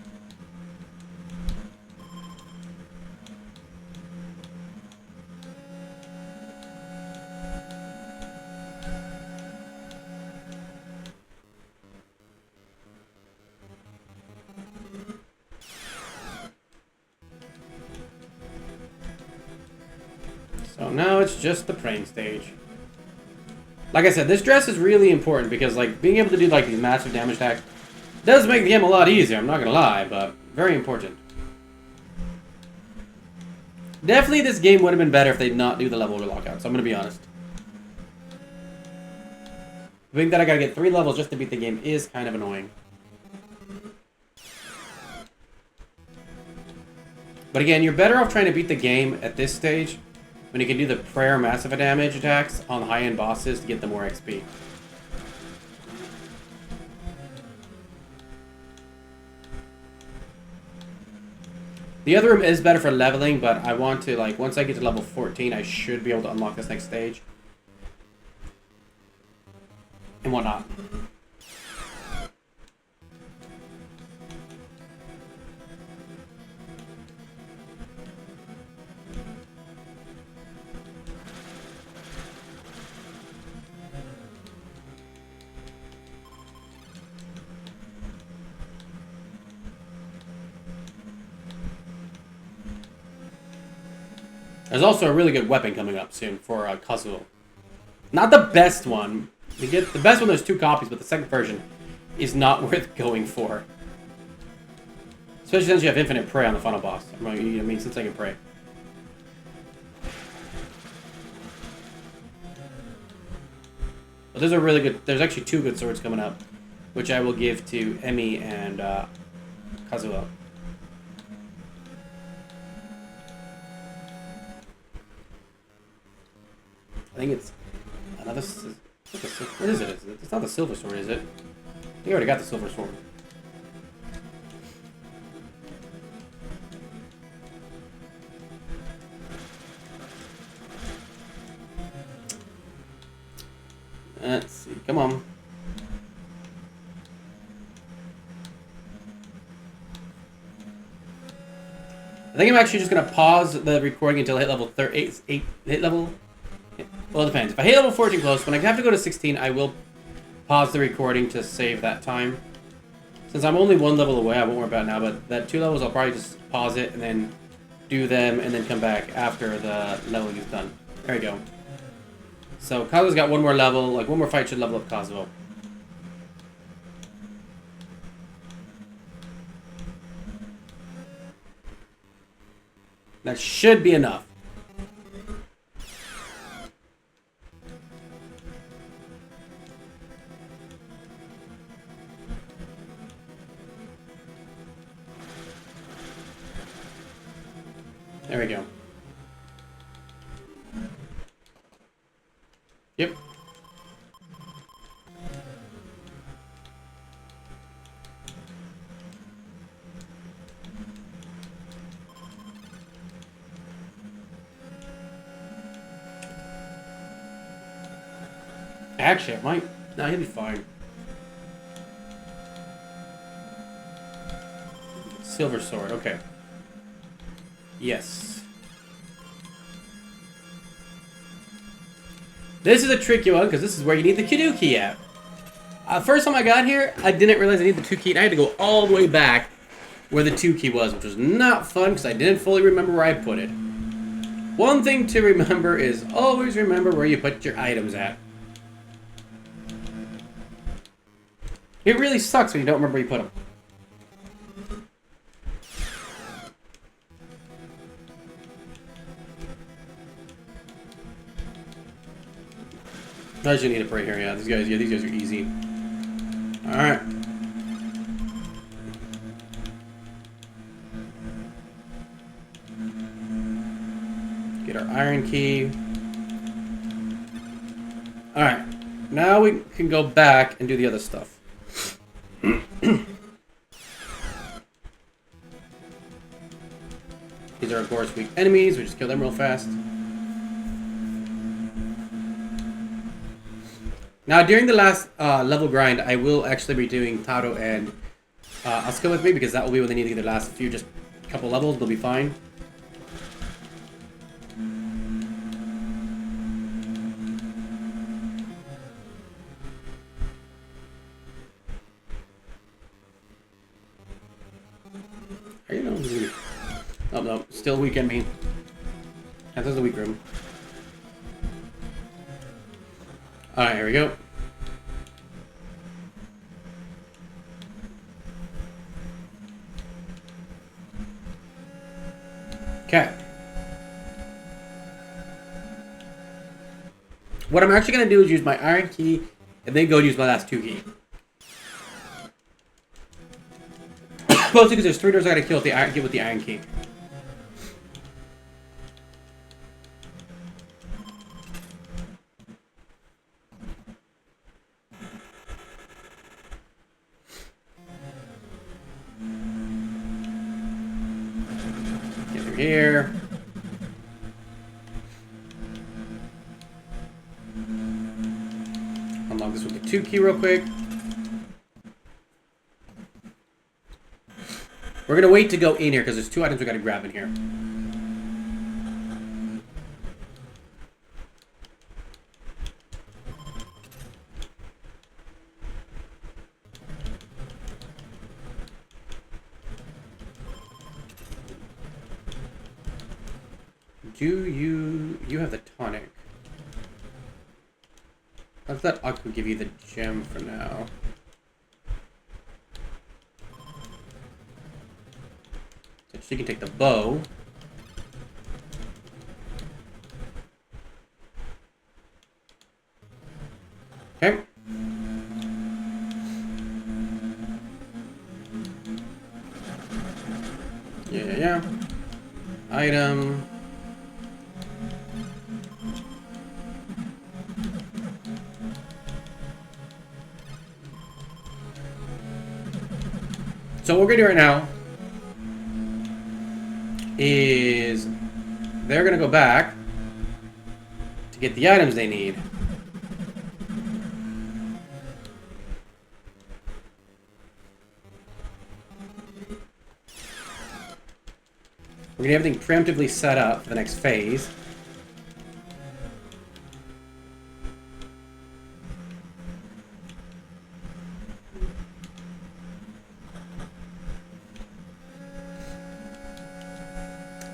So now it's just the praying stage. Like I said, this dress is really important because like being able to do like these massive damage attacks does make the game a lot easier, I'm not gonna lie, but very important. Definitely this game would have been better if they did not do the level lockout, so I'm gonna be honest. The thing that I gotta get 3 levels just to beat the game is kind of annoying. But again, you're better off trying to beat the game at this stage when you can do the prayer massive damage attacks on high-end bosses to get the more XP. The other room is better for leveling, but I want to, like, once I get to level 14, I should be able to unlock this next stage. And whatnot. There's also a really good weapon coming up soon for Kazuo. Not the best one. You get the best one. There's 2 copies, but the second version is not worth going for. Especially since you have infinite prey on the final boss. I mean, since I can pray. But there's a really good. There's actually 2 good swords coming up, which I will give to Emi and Kazuo. I think it's another. What is it? It's not the silver sword, is it? You already got the silver sword. Let's see. Come on. I think I'm actually just gonna pause the recording until I hit level 8. Hit level. Well, it depends. If I hit level 14 close, when I have to go to 16, I will pause the recording to save that time. Since I'm only 1 level away, I won't worry about it now, but that 2 levels, I'll probably just pause it and then do them and then come back after the leveling is done. There we go. So Kazuo's got 1 more level, like 1 more fight should level up Kazuo. That should be enough. There we go. Yep. Actually, it might. No, he'll be fine. Silver sword, okay. Yes. This is a tricky one, because this is where you need the Kidou key at. First time I got here, I didn't realize I needed the 2 key, and I had to go all the way back where the 2 key was, which was not fun, because I didn't fully remember where I put it. One thing to remember is always remember where you put your items at. It really sucks when you don't remember where you put them. I just need to pray here, yeah. These guys are easy. Alright. Get our iron key. Alright. now we can go back and do the other stuff. These are, of course, weak enemies. We just kill them real fast. Now, during the last level grind, I will actually be doing Taro and Asuka with me, because that will be when they need to get their last few, just a couple levels. They'll be fine. Are you know? Oh no, still weak enemy. That's the weak room. Alright, here we go. Okay. What I'm actually going to do is use my iron key and then go use my last 2 key. Mostly because there's 3 doors I got to kill with the iron key. Get through here. Unlock this with the 2 key real quick. We're gonna wait to go in here because there's 2 items we gotta grab in here. You have the tonic. Let's let Aku give you the gem for now. So she can take the bow. Okay. Yeah. Item. So what we're gonna do right now is they're gonna go back to get the items they need. We're gonna have everything preemptively set up for the next phase.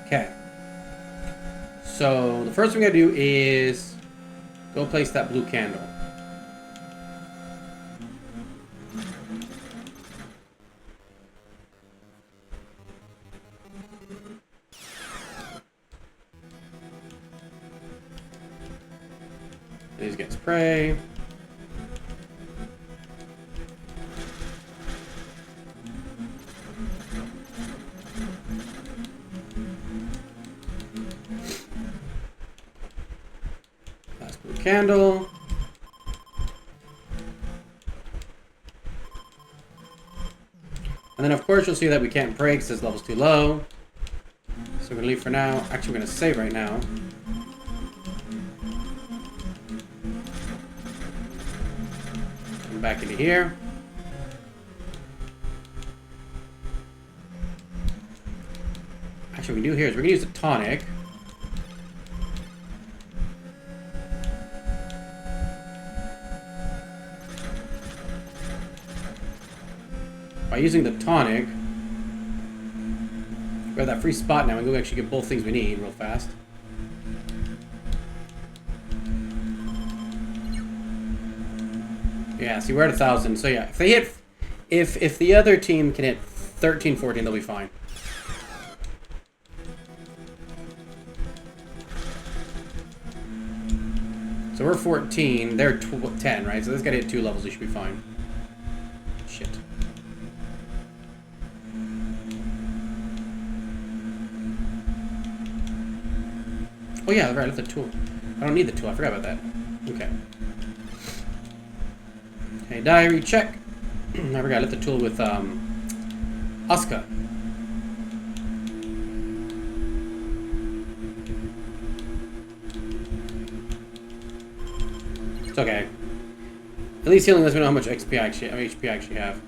Okay. So the first thing we gotta do is go place that blue candle. These get spray. Last blue candle. And then of course you'll see that we can't pray because this level's too low. So we're gonna leave for now. Actually, we're gonna save right now. Back into here. Actually, what we can do here is we're gonna use the tonic. By using the tonic, we have that free spot now, and we can actually get both things we need real fast. Yeah, see, we're at 1,000. So yeah, if they hit, if the other team can hit 13, 14, they'll be fine. So we're 14, they're 10, right? So this gotta hit 2 levels, they should be fine. Shit. Oh yeah, right, I left the tool. I don't need the tool, I forgot about that. Okay. Okay, diary, check. I forgot, I left the tool with Asuka. It's okay. At least healing lets me know how much HP I actually have.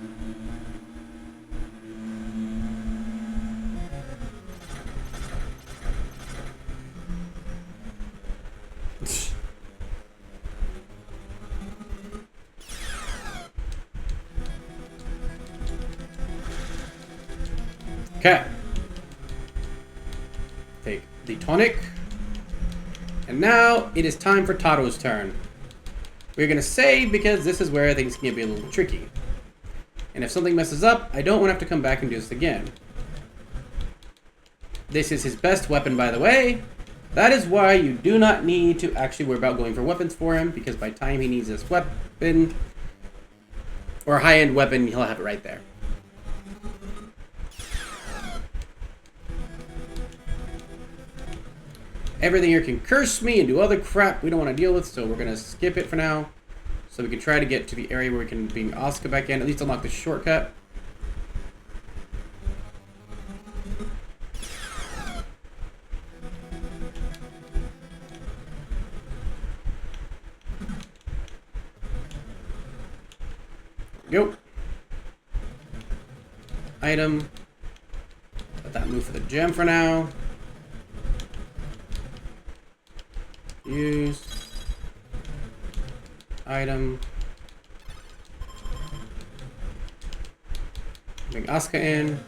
Okay. Take the tonic. And now it is time for Taro's turn. We're going to save because this is where things can be a little tricky. And if something messes up, I don't want to have to come back and do this again. This is his best weapon, by the way. That is why you do not need to actually worry about going for weapons for him, because by the time he needs this weapon, or a high-end weapon, he'll have it right there. Everything here can curse me and do other crap we don't want to deal with, so we're going to skip it for now. So we can try to get to the area where we can bring Asuka back in, at least unlock the shortcut. Go. Item. Let that move for the gem for now. Use. Item. Bring Asuka in.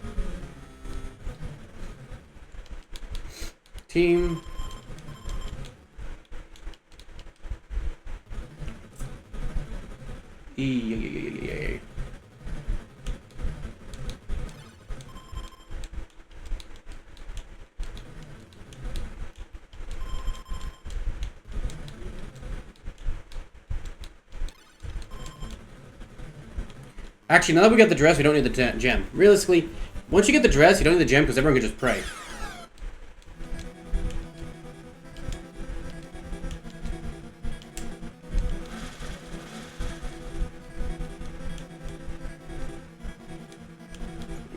Team. Actually, now that we got the dress, we don't need the gem. Realistically, once you get the dress, you don't need the gem because everyone can just pray.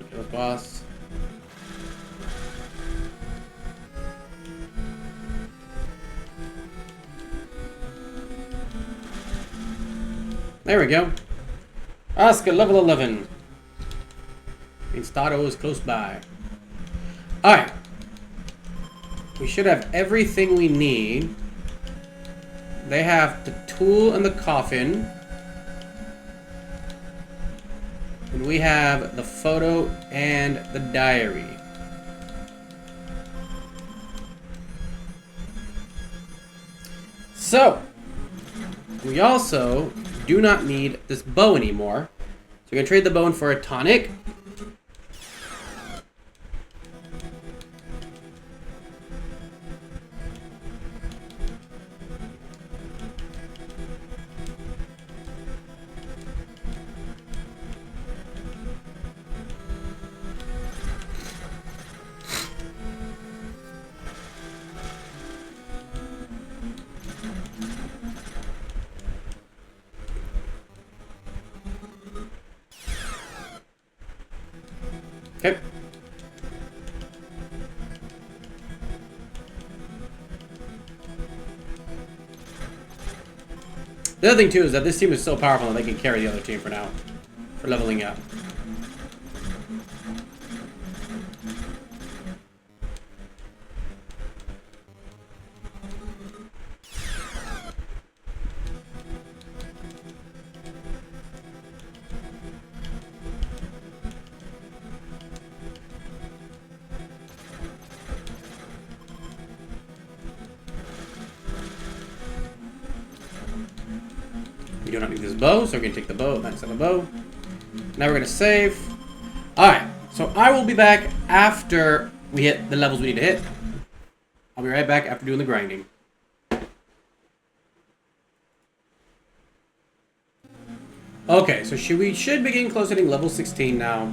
Kill the boss. There we go. Asuka, level 11. Means Taro is close by. Alright. We should have everything we need. They have the tool and the coffin. And we have the photo and the diary. So, we also do not need this bow anymore. So we're going to trade the bow in for a tonic. Okay. The other thing too is that this team is so powerful that they can carry the other team for now. For leveling up. We do not need this bow, so we're going to take the bow, max out the bow. Now we're going to save. Alright, so I will be back after we hit the levels we need to hit. I'll be right back after doing the grinding. Okay, so we should be getting close to hitting level 16 now.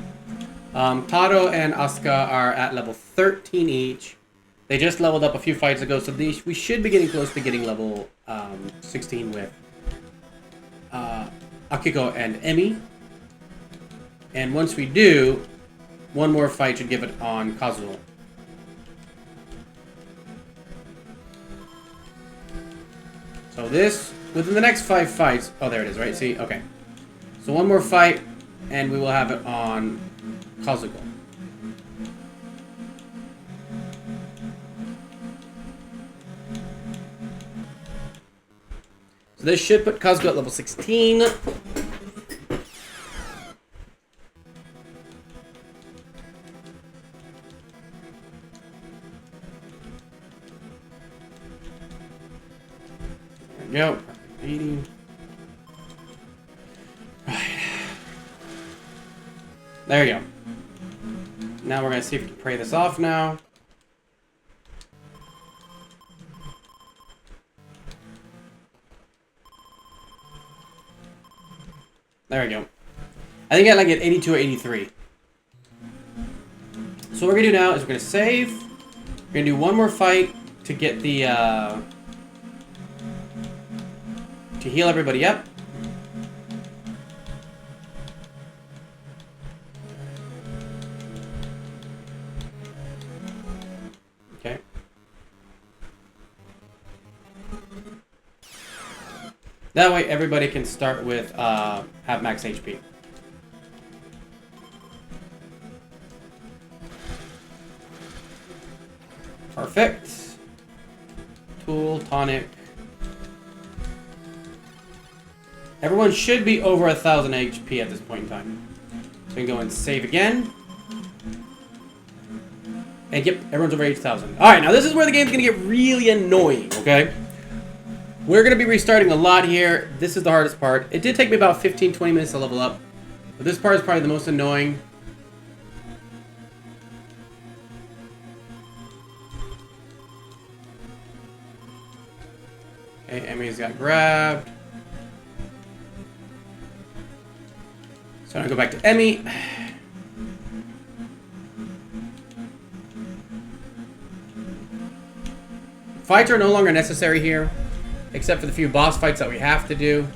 Taro and Asuka are at level 13 each. They just leveled up a few fights ago, so we should be getting close to getting level 16 with Akiko and Emi. And once we do, one more fight should give it on Kazuo. So this, within the next 5 fights... Oh, there it is, right? See? Okay. So one more fight, and we will have it on Kazuko. So this should put Kazuko at level 16. There we go. 80. Right. There we go. Now we're going to see if we can pray this off now. There we go. I think I like it 82 or 83. So what we're going to do now is we're going to save. We're going to do one more fight to get the... to heal everybody up. Okay. That way everybody can start with have max HP. Perfect. Tool, tonic. Everyone should be over 1,000 HP at this point in time. So we can go and save again. And yep, everyone's over 8,000. Alright, now this is where the game's going to get really annoying, okay? We're going to be restarting a lot here. This is the hardest part. It did take me about 15-20 minutes to level up. But this part is probably the most annoying. Okay, Emi's got grabbed. So I'm going to go back to Emi. Fights are no longer necessary here, except for the few boss fights that we have to do.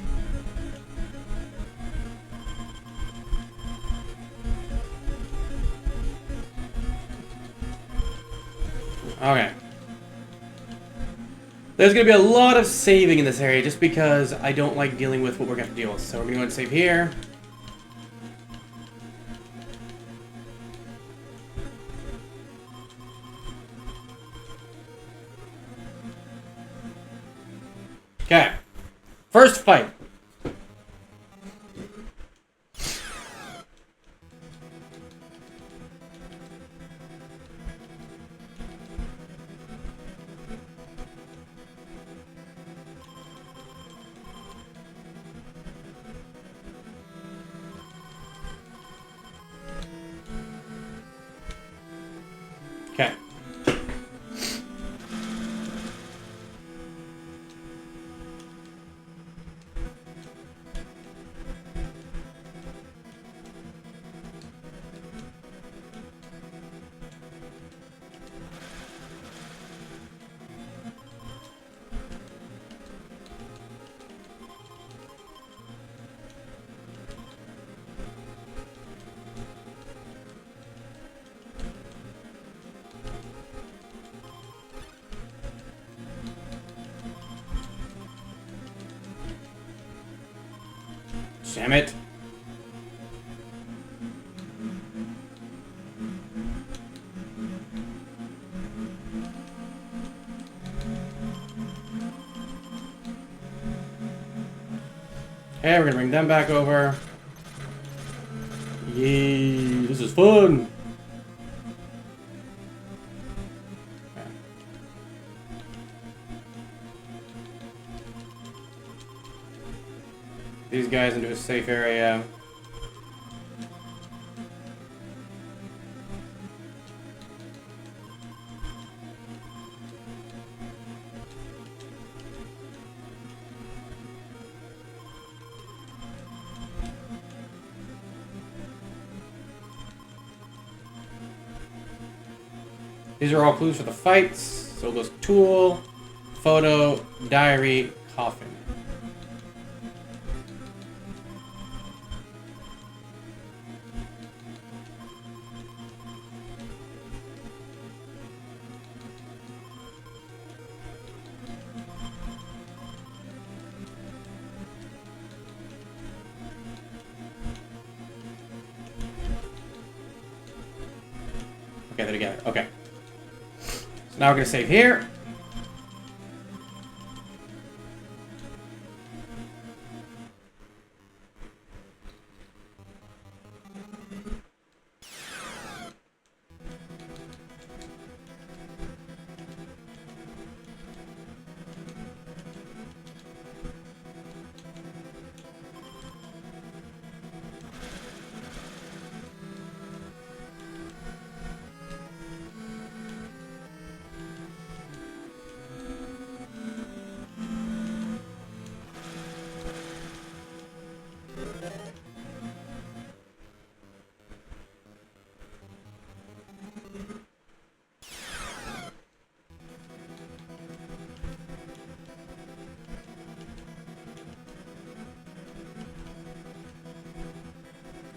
Okay. There's going to be a lot of saving in this area just because I don't like dealing with what we're going to deal with. So we're going to go and save here. Okay. First fight. Okay. Damn it. Okay, we're gonna bring them back over. Yay, this is fun. These guys into a safe area. These are all clues for the fights. So it goes tool, photo, diary, coffin. Okay, they're together. Okay. So now we're going to save here.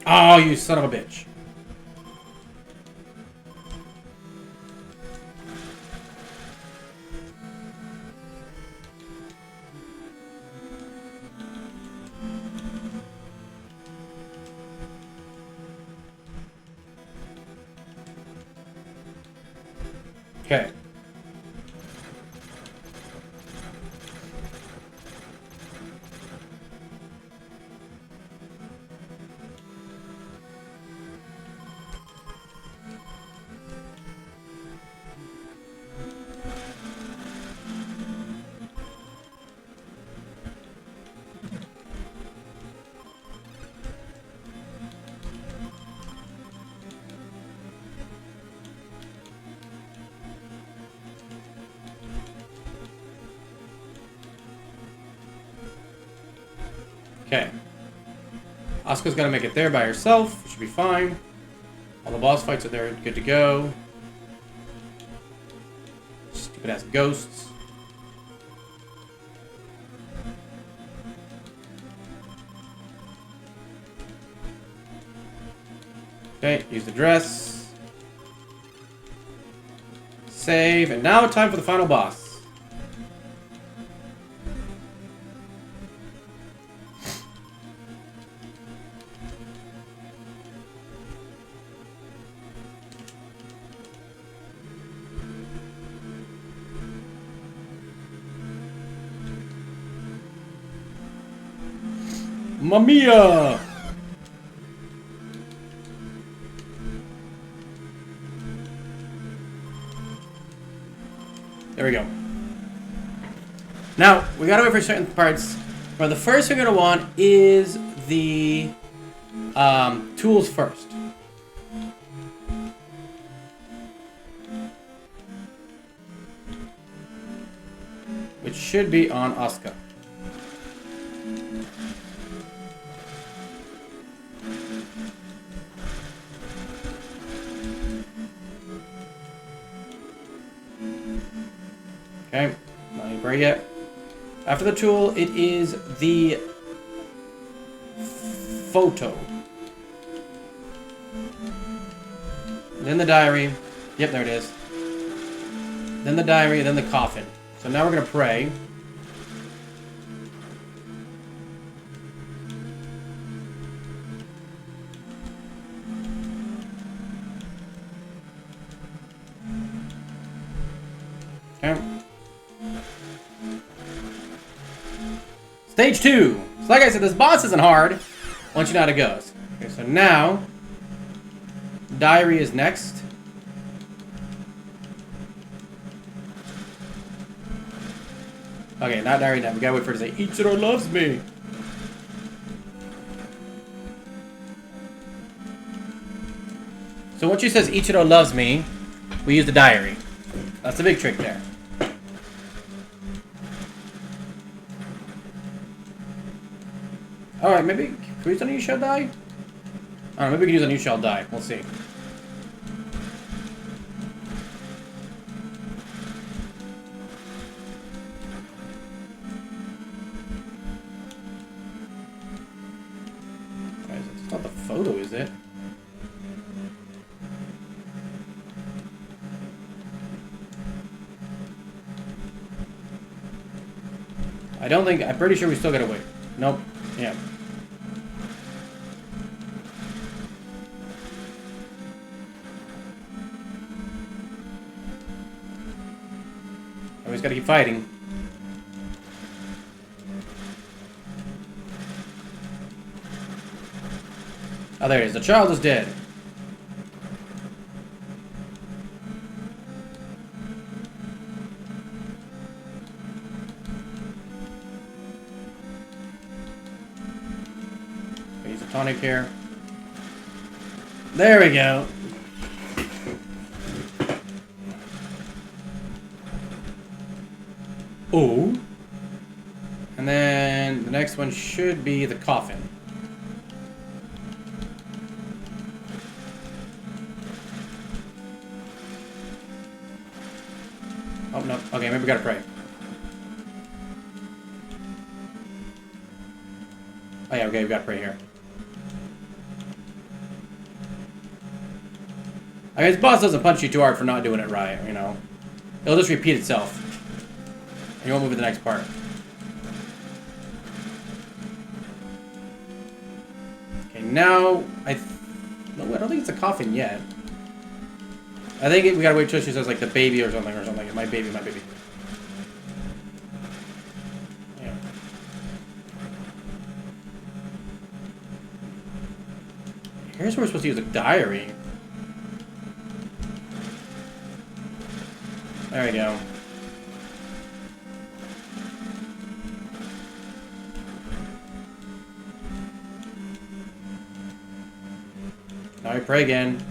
Oh, you son of a bitch. Okay. Okay. Asuka's got to make it there by herself. Should be fine. All the boss fights are there. Good to go. Stupid ass ghosts. Okay, use the dress. Save. And now time for the final boss. Mamiya! There we go. Now, we gotta wait for certain parts. But the first thing we're gonna want is the tools first. Which should be on Asuka. Okay, not any break yet. After the tool, it is the photo. Then the diary. Yep, there it is. Then the diary, then the coffin. So now we're going to pray. Okay. Stage 2. So like I said, this boss isn't hard once you know how it goes. Okay, so now, diary is next. Okay, not diary now. We gotta wait for it to say, Ichiro loves me. So once she says, Ichiro loves me, we use the diary. That's the big trick there. Alright, maybe... Can we use a new shell die? I don't know, maybe we can use a new shell die. We'll see. It's not the photo, is it? I don't think... I'm pretty sure we still gotta wait. Nope. Yeah. Always gotta keep fighting. Oh, there it is. The child is dead. Use a tonic here. There we go. Oh. And then the next one should be the coffin. Oh, no. Okay, maybe we gotta pray. Oh, yeah, okay, we gotta pray here. I guess boss doesn't punch you too hard for not doing it right, you know. It'll just repeat itself. And you won't move to the next part. Okay, now no, I don't think it's a coffin yet. I think we gotta wait till she says like the baby or something. My baby, my baby. Yeah. Here's where we're supposed to use a diary. There we go. Now we pray again.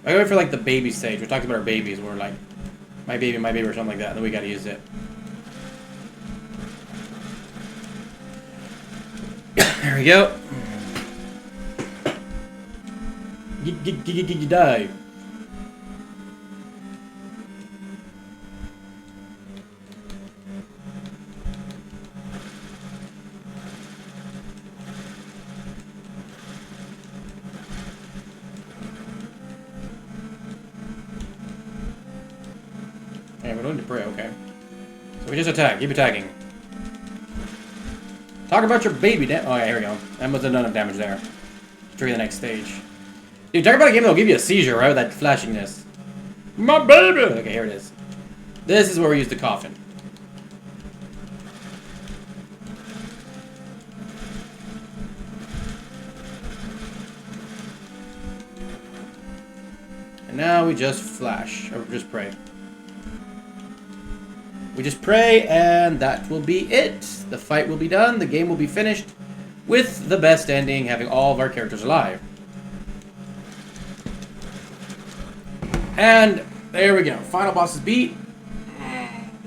I gotta wait for like the baby stage. We're talking about our babies. We're like, my baby, or something like that. And then we gotta use it. There we go. Die. Okay, we're going to pray, okay. So we just attack. Keep attacking. Talk about your baby, oh yeah, here we go. That must have done enough damage there. Trigger the next stage. Dude, talk about a game that'll give you a seizure, right? With that flashiness. My baby! Okay, here it is. This is where we use the coffin. And now we just flash, or just pray. We just pray, and that will be it. The fight will be done, the game will be finished, with the best ending, having all of our characters alive. And there we go. Final boss is beat.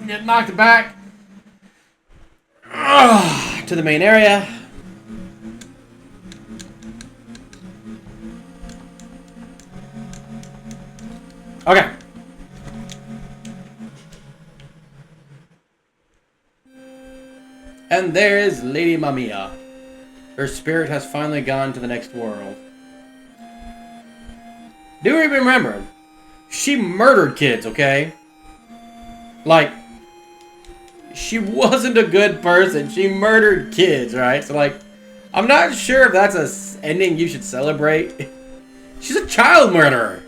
Get knocked back. To the main area. Okay. And there is Lady Mamiya. Her spirit has finally gone to the next world. Do we remember? She murdered kids, okay? Like, she wasn't a good person. She murdered kids, right? So, like, I'm not sure if that's a ending you should celebrate. She's a child murderer.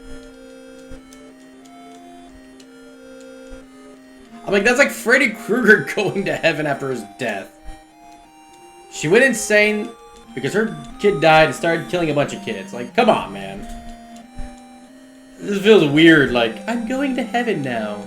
I'm like, that's like Freddy Krueger going to heaven after his death. She went insane because her kid died and started killing a bunch of kids. Like, come on, man. This feels weird, like, I'm going to heaven now.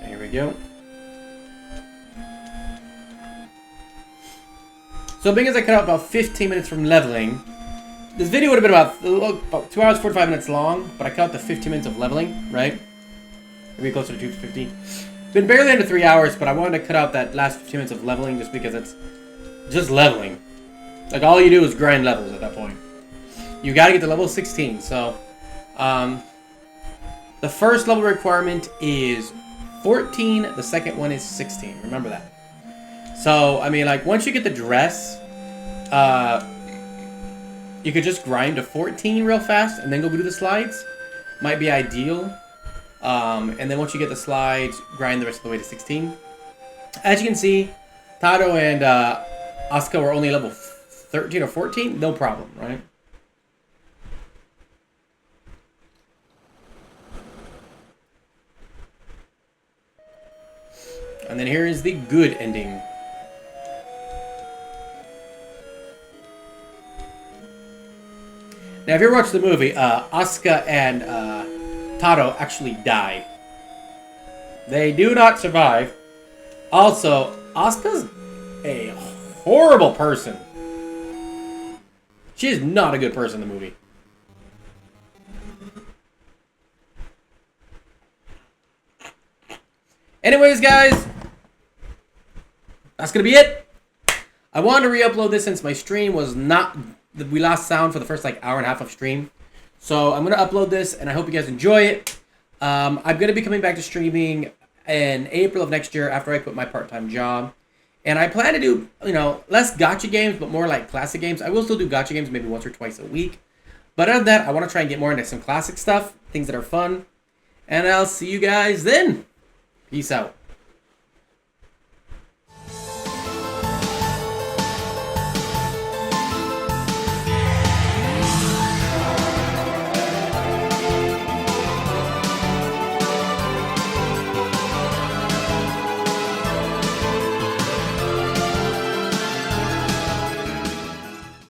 Here we go. So being as I cut out about 15 minutes from leveling, this video would have been about 2 hours 45 minutes long, but I cut out the 15 minutes of leveling, right? Maybe closer to 250. Been barely under 3 hours, but I wanted to cut out that last 15 minutes of leveling just because it's just leveling. Like, all you do is grind levels at that point. You gotta get to level 16, so the first level requirement is 14, the second one is 16. Remember that. So, I mean, like, once you get the dress, you could just grind to 14 real fast and then go do the slides. Might be ideal. And then once you get the slides, grind the rest of the way to 16. As you can see, Taro and Asuka were only level 13 or 14. No problem, right? And then here is the good ending. Now, if you ever watched the movie, Asuka and Taro actually die. They do not survive. Also, Asuka's a horrible person. She is not a good person in the movie. Anyways, guys, that's going to be it. I wanted to re-upload this since my stream was not... We lost sound for the first like hour and a half of stream. So I'm going to upload this, and I hope you guys enjoy it. I'm going to be coming back to streaming in April of next year after I quit my part-time job. And I plan to do, you know, less gacha games, but more like classic games. I will still do gacha games maybe once or twice a week. But other than that, I want to try and get more into some classic stuff, things that are fun. And I'll see you guys then. Peace out.